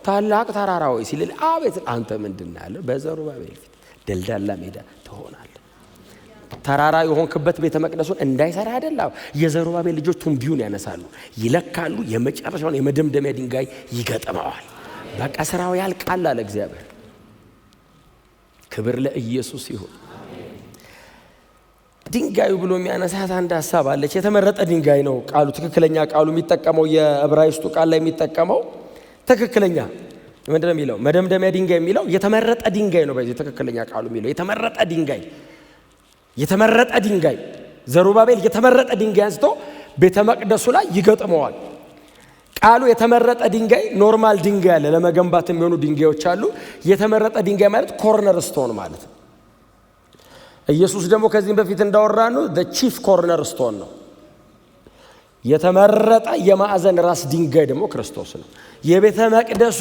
ታላቅ ተራራ ሆይ ሲል አቤት አንተ ምንድን ነህ ያለው? በዘሩባቤል ፊት ደልዳላ ሜዳ ትሆናለህ። ተራራ የሆንክበት ቤተ መቅደሱን እንዳይሰራ አይደል? የዘሩባቤል ልጆች ቱንቢውን ያነሳሉ፣ ይለካሉ፣ የመጨረሻውን የመደምደሚያ ድንጋይ ይገጥመዋል። በቃ ስራው ያልቃል አለ እግዚአብሔር። ክብር ለኢየሱስ ይሁን። ድንጋዩ ብሎ የሚያነሳት አንድ ሐሳብ አለች። የተመረጠ ድንጋይ ነው ቃሉ። ትክክለኛ ቃሉ የሚጠቀመው የዕብራይስጡ ቃል ላይ የሚጠቀመው ትክክለኛ ምንድነው የሚለው? መደምደሚያ ድንጋይ የሚለው የተመረጠ ድንጋይ ነው። በዚህ ትክክለኛ ቃሉ የሚለው የተመረጠ ድንጋይ፣ የተመረጠ ድንጋይ። ዘሩባቤል የተመረጠ ድንጋይ አንስቶ ቤተ መቅደሱ ላይ ይገጥመዋል። ቃሉ የተመረጠ ድንጋይ ኖርማል ድንጋይ አለ፣ ለመገንባት የሚሆኑ ድንጋዮች አሉ። የተመረጠ ድንጋይ ማለት ኮርነር ስቶን ማለት ነው። ኢየሱስ ደግሞ ከዚህም በፊት እንዳወራን ነው the chief corner stone ነው። የተመረጠ የማዕዘን ራስ ድንጋይ ደግሞ ክርስቶስ ነው። የቤተ መቅደሱ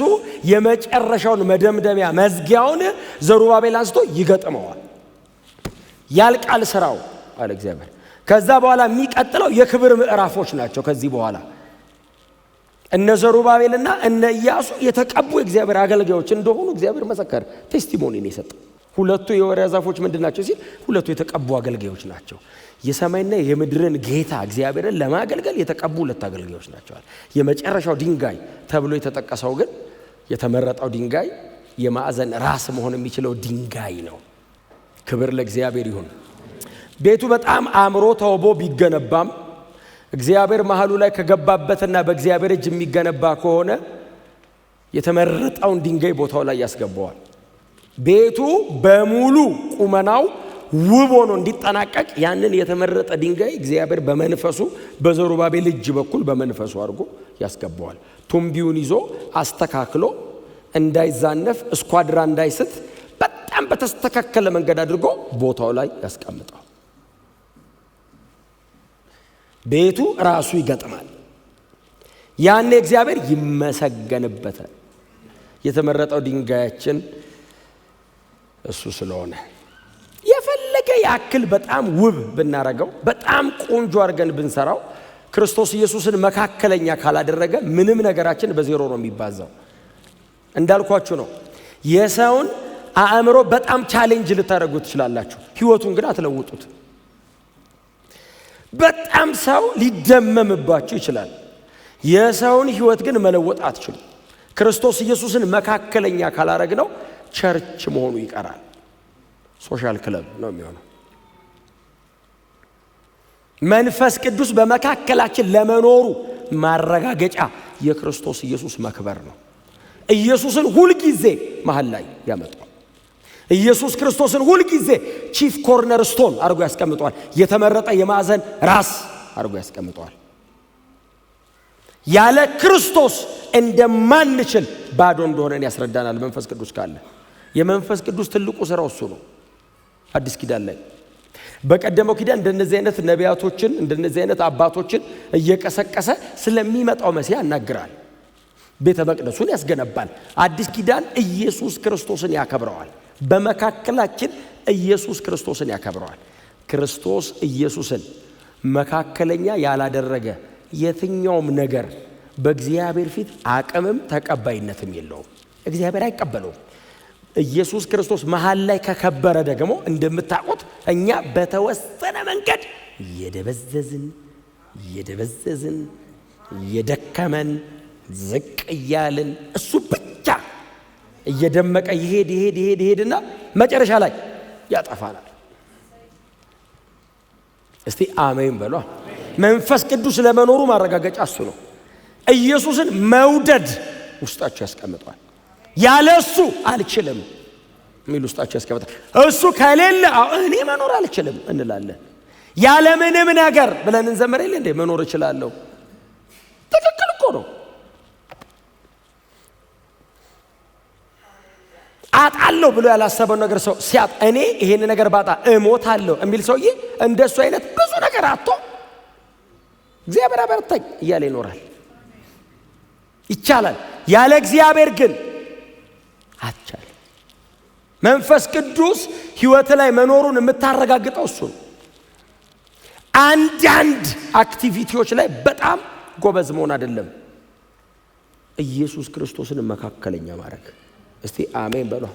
የመጨረሻውን መደምደሚያ መዝጊያውን ዘሩባቤል አንስቶ ይገጥመዋል። ያልቃል ስራው አለ እግዚአብሔር። ከዛ በኋላ የሚቀጥለው የክብር ምዕራፎች ናቸው። ከዚህ በኋላ እነ ዘሩባቤልና እነ ኢያሱ የተቀቡ እግዚአብሔር አገልጋዮች እንደሆኑ እግዚአብሔር መሰከረ። ቴስቲሞኒ ነው የሰጠው። ሁለቱ የወይራ ዛፎች ምንድናቸው ሲል ሁለቱ የተቀቡ አገልጋዮች ናቸው። የሰማይና የምድርን ጌታ እግዚአብሔርን ለማገልገል የተቀቡ ሁለት አገልጋዮች ናቸው። የመጨረሻው ድንጋይ ተብሎ የተጠቀሰው ግን የተመረጠው ድንጋይ የማዕዘን ራስ መሆን የሚችለው ድንጋይ ነው። ክብር ለእግዚአብሔር ይሁን። ቤቱ በጣም አምሮ ተውቦ ቢገነባም እግዚአብሔር መሃሉ ላይ ከገባበትና በእግዚአብሔር እጅ የሚገነባ ከሆነ የተመረጠውን ድንጋይ ቦታው ላይ ያስገባዋል። ቤቱ በሙሉ ቁመናው ውብ ሆኖ እንዲጠናቀቅ ያንን የተመረጠ ድንጋይ እግዚአብሔር በመንፈሱ በዘሩባቤል እጅ በኩል በመንፈሱ አድርጎ ያስገባዋል። ቱንቢውን ይዞ አስተካክሎ እንዳይዛነፍ እስኳድራ እንዳይስት በጣም በተስተካከለ መንገድ አድርጎ ቦታው ላይ ያስቀምጣል። ቤቱ ራሱ ይገጥማል። ያኔ እግዚአብሔር ይመሰገንበታል። የተመረጠው ድንጋያችን እሱ ስለሆነ የፈለገ ያክል በጣም ውብ ብናረገው በጣም ቆንጆ አድርገን ብንሰራው ክርስቶስ ኢየሱስን መካከለኛ ካላደረገ ምንም ነገራችን በዜሮ ነው የሚባዛው። እንዳልኳችሁ ነው። የሰውን አእምሮ በጣም ቻሌንጅ ልታደርጉት ትችላላችሁ፣ ህይወቱን ግን አትለውጡት። በጣም ሰው ሊደመምባችሁ ይችላል። የሰውን ህይወት ግን መለወጥ አትችሉም። ክርስቶስ ኢየሱስን መካከለኛ ካላረግነው ቸርች መሆኑ ይቀራል፣ ሶሻል ክለብ ነው የሚሆነው። መንፈስ ቅዱስ በመካከላችን ለመኖሩ ማረጋገጫ የክርስቶስ ኢየሱስ መክበር ነው። ኢየሱስን ሁሉ ጊዜ መሃል ላይ ያመጣው። ኢየሱስ ክርስቶስን ሁሉ ጊዜ ቺፍ ኮርነር ስቶን አድርጎ ያስቀምጧል። የተመረጠ የማዕዘን ራስ አድርጎ ያስቀምጧል። ያለ ክርስቶስ እንደማንችል ባዶ እንደሆነን ያስረዳናል። መንፈስ ቅዱስ ካለ የመንፈስ ቅዱስ ትልቁ ስራው እሱ ነው። አዲስ ኪዳን ላይ በቀደመው ኪዳን እንደነዚህ አይነት ነቢያቶችን እንደነዚህ አይነት አባቶችን እየቀሰቀሰ ስለሚመጣው መሲህ ያናግራል። ቤተ መቅደሱን ያስገነባል። አዲስ ኪዳን ኢየሱስ ክርስቶስን ያከብረዋል። በመካከላችን ኢየሱስ ክርስቶስን ያከብረዋል። ክርስቶስ ኢየሱስን መካከለኛ ያላደረገ የትኛውም ነገር በእግዚአብሔር ፊት አቅምም ተቀባይነትም የለውም። እግዚአብሔር አይቀበለውም። ኢየሱስ ክርስቶስ መሃል ላይ ከከበረ ደግሞ እንደምታውቁት እኛ በተወሰነ መንገድ እየደበዘዝን እየደበዘዝን እየደከመን ዝቅ እያልን እሱ ብቻ እየደመቀ ይሄድና መጨረሻ ላይ ያጠፋናል። እስቲ አሜን በሉ። መንፈስ ቅዱስ ለመኖሩ ማረጋገጫ እሱ ነው። ኢየሱስን መውደድ ውስጣችሁ ያስቀምጣል። ያለሱ አልችልም የሚል ውስጣችሁ ያስቀምጣል። እሱ ከሌለ እኔ መኖር አልችልም እንላለን። ያለ ምንም ነገር ብለን እንዘምር የለ እንዴ? መኖር እችላለሁ። ትክክል እኮ ነው። አጣለሁ ብሎ ያላሰበው ነገር ሰው ሲያጣ እኔ ይሄን ነገር ባጣ እሞታለሁ የሚል ሰውዬ እንደሱ አይነት ብዙ ነገር አጥቶ እግዚአብሔር አበረታኝ እያለ ይኖራል። ይቻላል። ያለ እግዚአብሔር ግን አትቻልም። መንፈስ ቅዱስ ሕይወት ላይ መኖሩን የምታረጋግጠው እሱ ነው። አንዳንድ አክቲቪቲዎች ላይ በጣም ጎበዝ መሆን አይደለም፣ ኢየሱስ ክርስቶስን መካከለኛ ማድረግ። እስቲ አሜን በሉ።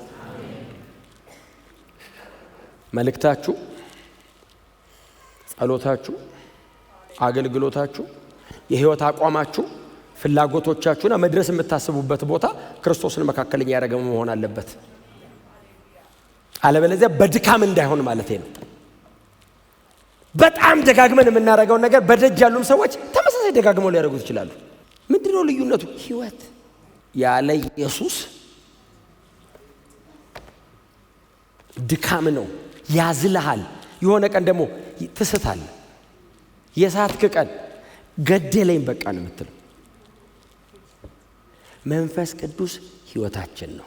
መልእክታችሁ፣ ጸሎታችሁ፣ አገልግሎታችሁ፣ የህይወት አቋማችሁ፣ ፍላጎቶቻችሁና መድረስ የምታስቡበት ቦታ ክርስቶስን መካከለኛ ያደረገ መሆን አለበት። አለበለዚያ በድካም እንዳይሆን ማለት ነው። በጣም ደጋግመን የምናደርገው ነገር በደጅ ያሉም ሰዎች ተመሳሳይ ደጋግመው ሊያደርጉት ይችላሉ። ምንድነው ልዩነቱ? ህይወት ያለ ኢየሱስ ድካም ነው፣ ያዝልሃል። የሆነ ቀን ደግሞ ትስታለህ። የሳትክ ቀን ገደለኝ በቃ ነው የምትለው። መንፈስ ቅዱስ ህይወታችን ነው።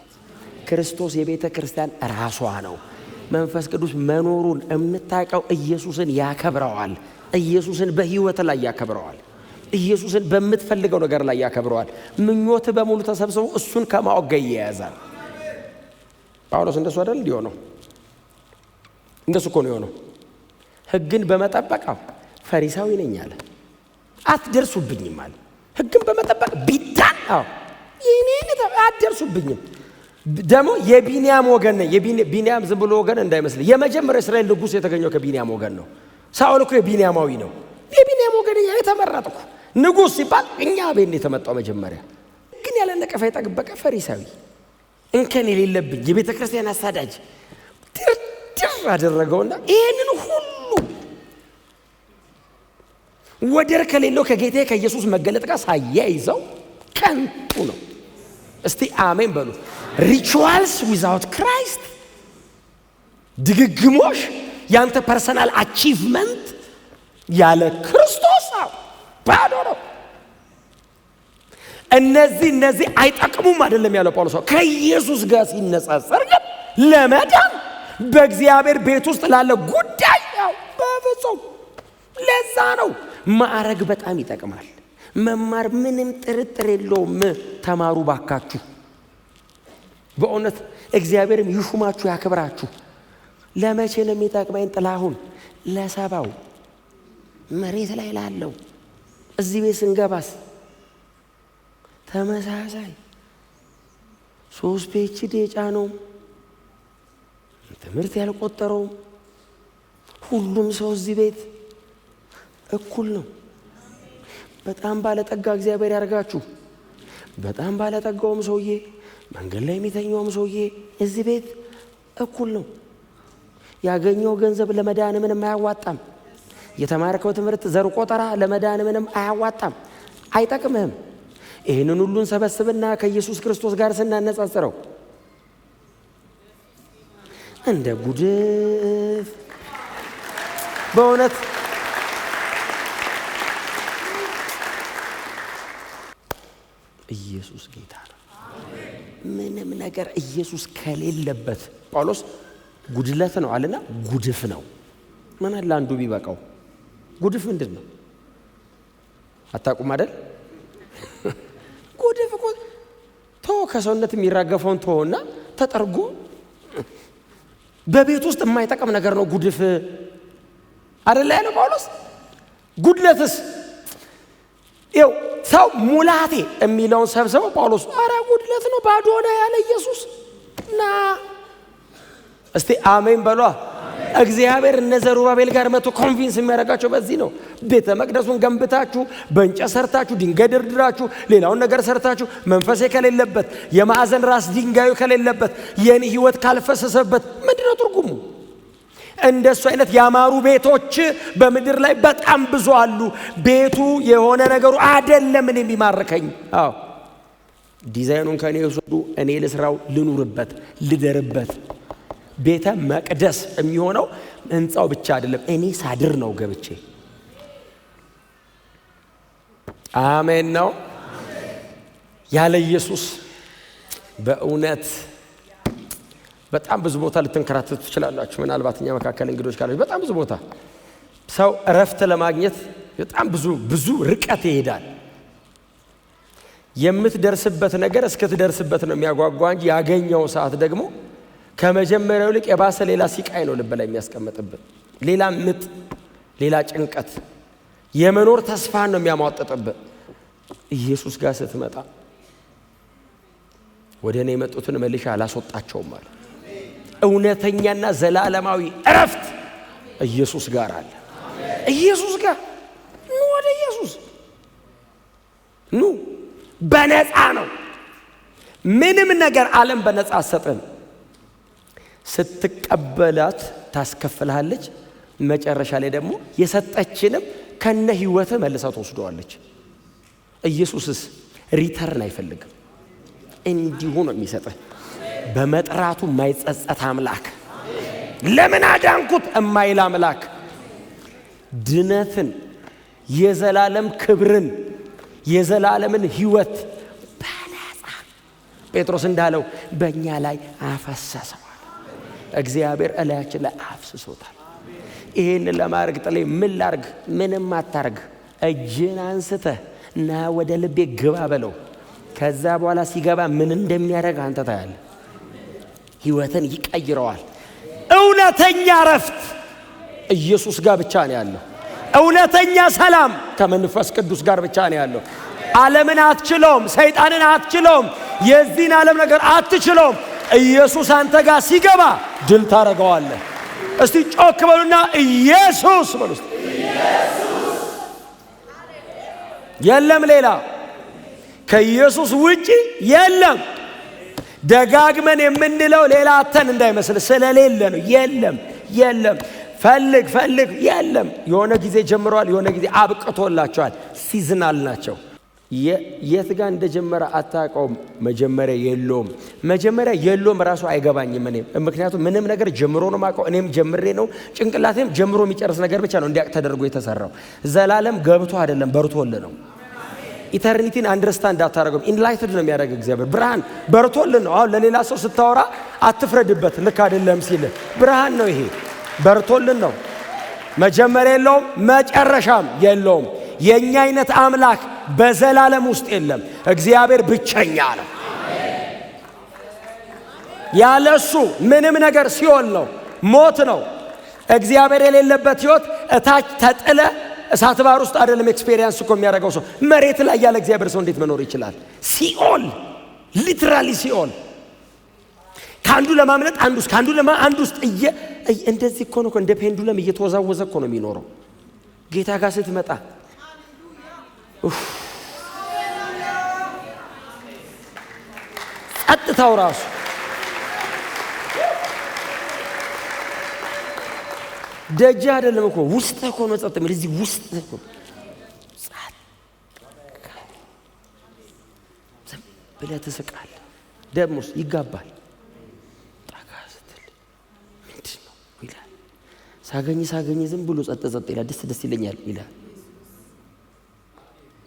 ክርስቶስ የቤተ ክርስቲያን ራሷ ነው። መንፈስ ቅዱስ መኖሩን የምታውቀው ኢየሱስን ያከብረዋል። ኢየሱስን በህይወት ላይ ያከብረዋል። ኢየሱስን በምትፈልገው ነገር ላይ ያከብረዋል። ምኞት በሙሉ ተሰብስቦ እሱን ከማወቅ ጋር ይያያዛል። ጳውሎስ እንደሱ አይደል እንዲሆነው? እንደሱ እኮ ነው የሆነው። ህግን በመጠበቅ ፈሪሳዊ ነኝ አለ። አትደርሱብኝም አለ። ህግን በመጠበቅ ቢዳን ይኔን አትደርሱብኝም። ደግሞ የቢንያም ወገን ነኝ። ቢንያም ዝም ብሎ ወገን እንዳይመስል፣ የመጀመሪያው እስራኤል ንጉሥ የተገኘው ከቢንያም ወገን ነው። ሳኦል እኮ የቢንያማዊ ነው። የቢንያም ወገን የተመረጥኩ ንጉሥ ሲባል እኛ ቤት የተመጣው መጀመሪያ ግን ያለ ነቀፋ የጠበቀ ፈሪሳዊ፣ እንከን የሌለብኝ የቤተ ክርስቲያን አሳዳጅ ድርድር አደረገውና ይህንን ሁሉ ወደር ከሌለው ከጌታ ከኢየሱስ መገለጥ ጋር ሳያይዘው ከንቱ ነው። እስቲ አሜን በሉ። ሪቹዋልስ ዊዛውት ክራይስት፣ ድግግሞሽ፣ ያንተ ፐርሰናል አቺቭመንት ያለ ክርስቶስ ባዶ ነው። እነዚህ አይጠቅሙም አይደለም ያለው ጳውሎስ። ከኢየሱስ ጋር ሲነጻጸር ግን ለመዳን በእግዚአብሔር ቤት ውስጥ ላለ ጉዳይ በፍጹም። ለዛ ነው ማዕረግ በጣም ይጠቅማል። መማር ምንም ጥርጥር የለውም። ተማሩ ባካችሁ። በእውነት እግዚአብሔርም ይሹማችሁ ያክብራችሁ። ለመቼ ነው የሚጠቅመኝ? ጥላሁን ለሰባው መሬት ላይ ላለው እዚህ ቤት ስንገባስ ተመሳሳይ 3 PhD የጫነው ትምህርት ያልቆጠረው ሁሉም ሰው እዚህ ቤት እኩል ነው። በጣም ባለጠጋ እግዚአብሔር ያርጋችሁ። በጣም ባለጠጋውም ሰውዬ መንገድ ላይ የሚተኛውም ሰውዬ እዚህ ቤት እኩል ነው። ያገኘው ገንዘብ ለመዳን ምንም አያዋጣም። የተማርከው ትምህርት ዘር ቆጠራ ለመዳን ምንም አያዋጣም፣ አይጠቅምህም። ይህንን ሁሉን ሰበስብና ከኢየሱስ ክርስቶስ ጋር ስናነጻጽረው እንደ ጉድፍ በእውነት ኢየሱስ ጌታ ነው። ምንም ነገር ኢየሱስ ከሌለበት ጳውሎስ ጉድለት ነው አለና ጉድፍ ነው። ምን አለ አንዱ ቢበቃው? ጉድፍ ምንድን ነው አታውቁም አይደል? ጉድፍ እኮ ከሰውነት የሚራገፈውን ተወውና ተጠርጎ በቤት ውስጥ የማይጠቅም ነገር ነው ጉድፍ አይደል ያለው ጳውሎስ። ጉድለትስ ይኸው ሰው ሙላቴ የሚለውን ሰብስበው ጳውሎስ አረ ጉድለት ነው ባዶ ነው ያለ ኢየሱስ ና። እስቲ አሜን በሏ። እግዚአብሔር እነ ዘሩባቤል ጋር መጥቶ ኮንቪንስ የሚያደርጋቸው በዚህ ነው። ቤተ መቅደሱን ገንብታችሁ በእንጨት ሰርታችሁ ድንጋይ ድርድራችሁ ሌላውን ነገር ሰርታችሁ መንፈሴ ከሌለበት የማዕዘን ራስ ድንጋዩ ከሌለበት የኔ ህይወት ካልፈሰሰበት ምንድነው ትርጉሙ? እንደሱ አይነት ያማሩ ቤቶች በምድር ላይ በጣም ብዙ አሉ። ቤቱ የሆነ ነገሩ አይደለም እኔ የሚማርከኝ። አዎ ዲዛይኑን ከኔ ወስዱ፣ እኔ ልስራው፣ ልኑርበት፣ ልደርበት። ቤተ መቅደስ የሚሆነው ህንጻው ብቻ አይደለም፣ እኔ ሳድር ነው ገብቼ። አሜን ነው። ያለ ኢየሱስ በእውነት በጣም ብዙ ቦታ ልትንከራተቱ ትችላላችሁ። ምናልባት እኛ መካከል እንግዶች ካላችሁ በጣም ብዙ ቦታ ሰው እረፍት ለማግኘት በጣም ብዙ ርቀት ይሄዳል። የምትደርስበት ነገር እስክትደርስበት ነው የሚያጓጓ እንጂ ያገኘው ሰዓት ደግሞ ከመጀመሪያው ልቅ የባሰ ሌላ ሲቃይ ነው ልብ ላይ የሚያስቀምጥበት። ሌላ ምጥ፣ ሌላ ጭንቀት፣ የመኖር ተስፋን ነው የሚያሟጥጥበት። ኢየሱስ ጋር ስትመጣ ወደ እኔ የመጡትን መልሼ አላስወጣቸውም ማለት እውነተኛና ዘላለማዊ እረፍት ኢየሱስ ጋር አለ። ኢየሱስ ጋር ኑ፣ ወደ ኢየሱስ ኑ። በነፃ ነው። ምንም ነገር ዓለም በነፃ አሰጠን። ስትቀበላት ታስከፍልሃለች። መጨረሻ ላይ ደግሞ የሰጠችንም ከነ ህይወት መልሳ ተወስደዋለች። ኢየሱስስ ሪተርን አይፈልግም። እንዲሁ ነው የሚሰጥህ። በመጥራቱ የማይጸጸት አምላክ፣ ለምን አዳንኩት የማይል አምላክ፣ ድነትን፣ የዘላለም ክብርን፣ የዘላለምን ህይወት በነፃ ጴጥሮስ እንዳለው በእኛ ላይ አፈሰሰዋል። እግዚአብሔር እላያችን ላይ አፍስሶታል። ይህን ለማድረግ ጥሌ ምን ላርግ? ምንም አታርግ። እጅን አንስተህ እና ወደ ልቤ ግባ በለው። ከዛ በኋላ ሲገባ ምን እንደሚያደርግ አንተ ታያለህ። ህይወትን ይቀይረዋል። እውነተኛ ረፍት ኢየሱስ ጋር ብቻ ነው ያለው። እውነተኛ ሰላም ከመንፈስ ቅዱስ ጋር ብቻ ነው ያለው። ዓለምን አትችለውም፣ ሰይጣንን አትችለውም፣ የዚህን ዓለም ነገር አትችለውም። ኢየሱስ አንተ ጋር ሲገባ ድል ታረጋዋለህ። እስቲ ጮክ በሉና ኢየሱስ በሉ። ኢየሱስ የለም ሌላ ከኢየሱስ ውጪ የለም። ደጋግመን የምንለው ሌላ አተን እንዳይመስል ስለሌለ ነው። የለም ፈልግ የለም። የሆነ ጊዜ ጀምረዋል፣ የሆነ ጊዜ አብቅቶላቸዋል። ሲዝናል ናቸው። የት ጋር እንደጀመረ አታውቀውም። መጀመሪያ የለውም ራሱ አይገባኝም። እኔም ምክንያቱም ምንም ነገር ጀምሮ ነው ማውቀው። እኔም ጀምሬ ነው ጭንቅላቴም ጀምሮ የሚጨርስ ነገር ብቻ ነው እንዲያውቅ ተደርጎ የተሰራው። ዘላለም ገብቶ አይደለም በርቶልህ ነው። ኢተርኒቲን አንደርስታንድ አታረገም። ኢንላይትድ ነው የሚያደርግ እግዚአብሔር። ብርሃን በርቶልን ነው። አሁን ለሌላ ሰው ስታወራ አትፍረድበት፣ ልክ አይደለም ሲል ብርሃን ነው ይሄ። በርቶልን ነው። መጀመሪያ የለውም፣ መጨረሻም የለውም። የኛ አይነት አምላክ በዘላለም ውስጥ የለም። እግዚአብሔር ብቸኛ ነው። ያለሱ ምንም ነገር ሲኦል ነው፣ ሞት ነው። እግዚአብሔር የሌለበት ህይወት እታች ተጥለ እሳት ባህር ውስጥ አይደለም ኤክስፔሪየንስ እኮ የሚያደርገው ሰው። መሬት ላይ ያለ እግዚአብሔር ሰው እንዴት መኖር ይችላል? ሲኦል፣ ሊትራሊ ሲኦል። ካንዱ ለማምለጥ አንዱ ውስጥ እንደዚህ እኮ ነው። እንደ ፔንዱለም እየተወዛወዘ እኮ ነው የሚኖረው። ጌታ ጋር ስትመጣ ጸጥታው ራሱ ደጅ አይደለም እኮ ውስጥ እኮ ነው ጸጥ የሚል። እዚህ ውስጥ እኮ ዝም ብለህ ትስቃለህ። ደሞስ ይጋባል። ጠጋ ስትል ምንድን ነው ይላል። ሳገኝ ዝም ብሎ ጸጥ ይላል። ደስ ይለኛል ይላል።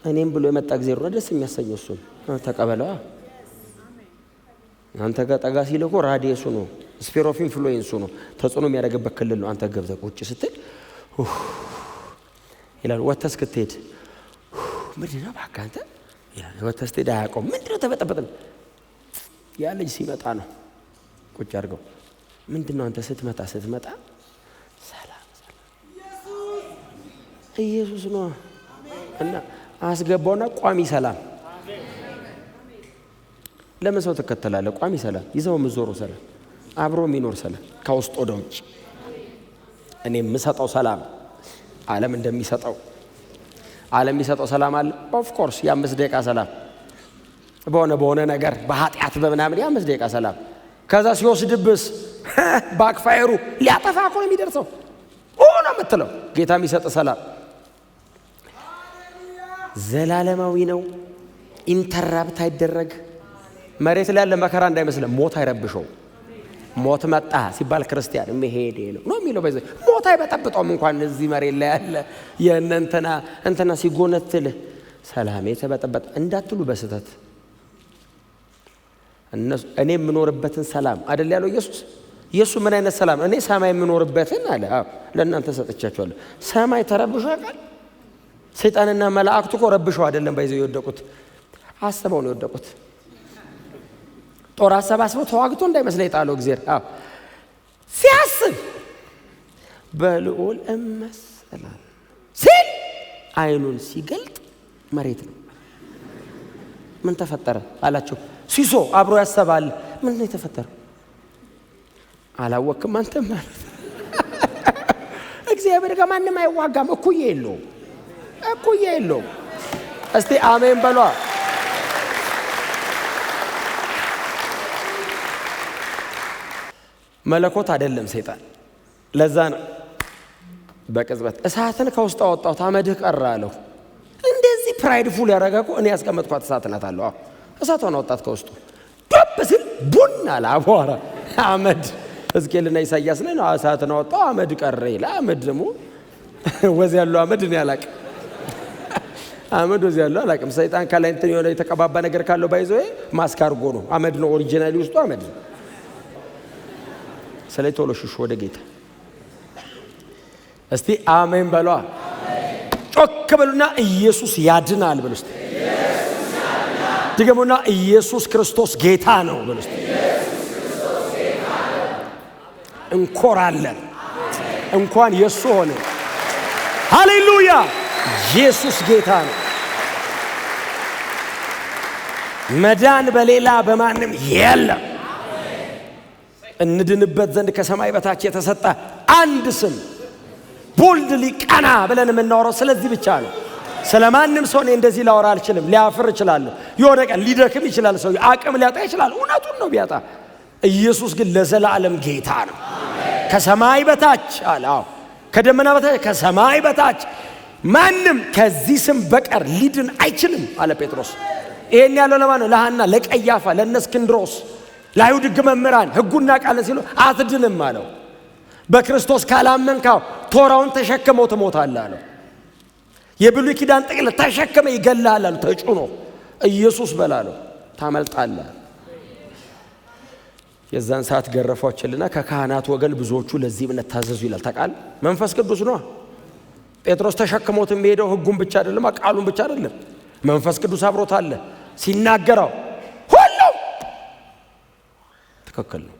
እኔም ብሎ የመጣ ጊዜ ነው ደስ የሚያሰኘው እሱ ነው። ተቀበለዋ። አንተ ጋር ጠጋ ሲል እኮ ራዲየሱ ነው፣ ስፌር ኦፍ ኢንፍሉዌንሱ ነው፣ ተጽዕኖ የሚያደርግበት ክልል ነው። አንተ ገብተህ ቁጭ ስትል ይላል። ወተህ እስክትሄድ ምንድን ነው እባክህ አንተ ይላል። ወተህ ስትሄድ አያውቀውም። ምንድን ነው ተበጠበጥን? ያ ልጅ ሲመጣ ነው ቁጭ አድርገው። ምንድን ነው አንተ ስትመጣ ሰላም ኢየሱስ ነው እና አስገባውና ቋሚ ሰላም። ለምን ሰው ትከተላለህ? ቋሚ ሰላም ይዘው የምትዞረው ሰላም፣ አብሮ የሚኖር ሰላም ከውስጥ ወደ ውጭ። እኔ የምሰጠው ሰላም ዓለም እንደሚሰጠው ዓለም የሚሰጠው ሰላም አለ። ኦፍ ኮርስ የ5 ደቂቃ ሰላም በሆነ ነገር በኃጢአት በምናምን የ5 ደቂቃ ሰላም ከዛ ሲወስድብስ ባክፋየሩ ሊያጠፋ እኮ ነው የሚደርሰው ሆነ የምትለው ጌታ የሚሰጥ ሰላም ዘላለማዊ ነው። ኢንተራፕት አይደረግ። መሬት ላይ ያለ መከራ እንዳይመስልህ ሞት አይረብሸው። ሞት መጣ ሲባል ክርስቲያን መሄዴ ነው የሚለው በዚህ ሞት አይበጠብጠውም። እንኳን እዚህ መሬት ላይ ያለ የእንትና ሲጎነትል ሰላም የተበጠበጠ እንዳትሉ በስተት እኔ የምኖርበትን ሰላም አይደል ያለው ኢየሱስ ምን አይነት ሰላም እኔ ሰማይ የምኖርበትን አለ። ለእናንተ ሰጥቻችኋለሁ። ሰማይ ተረብሾ ያውቃል? ሰይጣንና መላእክቱ እኮ ረብሸው አይደለም ባይዘው የወደቁት አስበው ነው የወደቁት። ጦር አሰባስበው ተዋግቶ እንዳይመስል የጣለው እግዚአብሔር ሲያስብ በልዑል እመሰላል ሲል አይኑን ሲገልጥ መሬት ነው። ምን ተፈጠረ አላቸው። ሲሶ አብሮ ያሰባል። ምን ነው የተፈጠረው? አላወቅም አንተ ማለት እግዚአብሔር ጋር ማንም አይዋጋም። እኩዬ የለውም። እስቲ አሜን በሏ። መለኮት አይደለም ሰይጣን። ለዛ ነው በቅጽበት እሳትን ከውስጥ አወጣሁት አመድህ ቀረ አለው። እንደዚህ ፕራይድፉል ያረጋኩ እኔ ያስቀመጥኳት እሳት ናት አለው። እሳቷን አወጣት ከውስጡ ሲል ቡን አለ አቧራ አመድ። ሕዝቅኤልና ኢሳይያስ ላይ ነው እሳትን አወጣው አመድ ቀረ ይላል። አመድ ደግሞ ወዝ ያለው አመድ እኔ አላቅም። አመድ ወዝ ያለው አላቅም። ሰይጣን ከላይ እንትን የሆነ የተቀባባ ነገር ካለው ባይዘው ማስካርጎ ነው። አመድ ነው ኦሪጂናሊ ውስጡ አመድ ነው። ስለዚህ ቶሎ ሽሹ ወደ ጌታ። እስቲ አሜን በሏ። ጮክ በሉና ኢየሱስ ያድናል በሉ። እስቲ ድገሙና ኢየሱስ ክርስቶስ ጌታ ነው በሉ። እስቲ እንኮራለን እንኳን የሱ ሆነ። ሃሌሉያ! ኢየሱስ ጌታ ነው። መዳን በሌላ በማንም የለም። እንድንበት ዘንድ ከሰማይ በታች የተሰጠ አንድ ስም ቦልድሊ ቀና ብለን የምናወራው ስለዚህ ብቻ ነው። ስለማንም ሰው እኔ እንደዚህ ላወራ አልችልም። ሊያፍር እችላለሁ። የሆነ ቀን ሊደክም ይችላል። ሰው አቅም ሊያጣ ይችላል። እውነቱን ነው ቢያጣ። ኢየሱስ ግን ለዘላለም ጌታ ነው። ከሰማይ በታች አለ። ከደመና በታች ከሰማይ በታች ማንም ከዚህ ስም በቀር ሊድን አይችልም አለ ጴጥሮስ። ይሄን ያለው ለማን ነው? ለሐና፣ ለቀያፋ፣ ለእስክንድሮስ፣ ለአይሁድ ሕግ መምህራን ሕጉና ቃል ሲሉ አትድንም አለው። በክርስቶስ ካላመንካው ቶራውን ተሸክመው ትሞታለህ አለው። የብሉይ ኪዳን ጥቅል ተሸክመ ይገላል አለው። ተጭኖ ኢየሱስ በላለው ታመልጣለህ። የዛን ሰዓት ገረፏቸውና ከካህናት ወገን ብዙዎቹ ለዚህ እምነት ታዘዙ ይላል። ተቃል መንፈስ ቅዱስ ነው። ጴጥሮስ ተሸክሞት የሚሄደው ሕጉን ብቻ አይደለም፣ ቃሉን ብቻ አይደለም። መንፈስ ቅዱስ አብሮት አለ። ሲናገረው ሁሉ ትክክል ነው።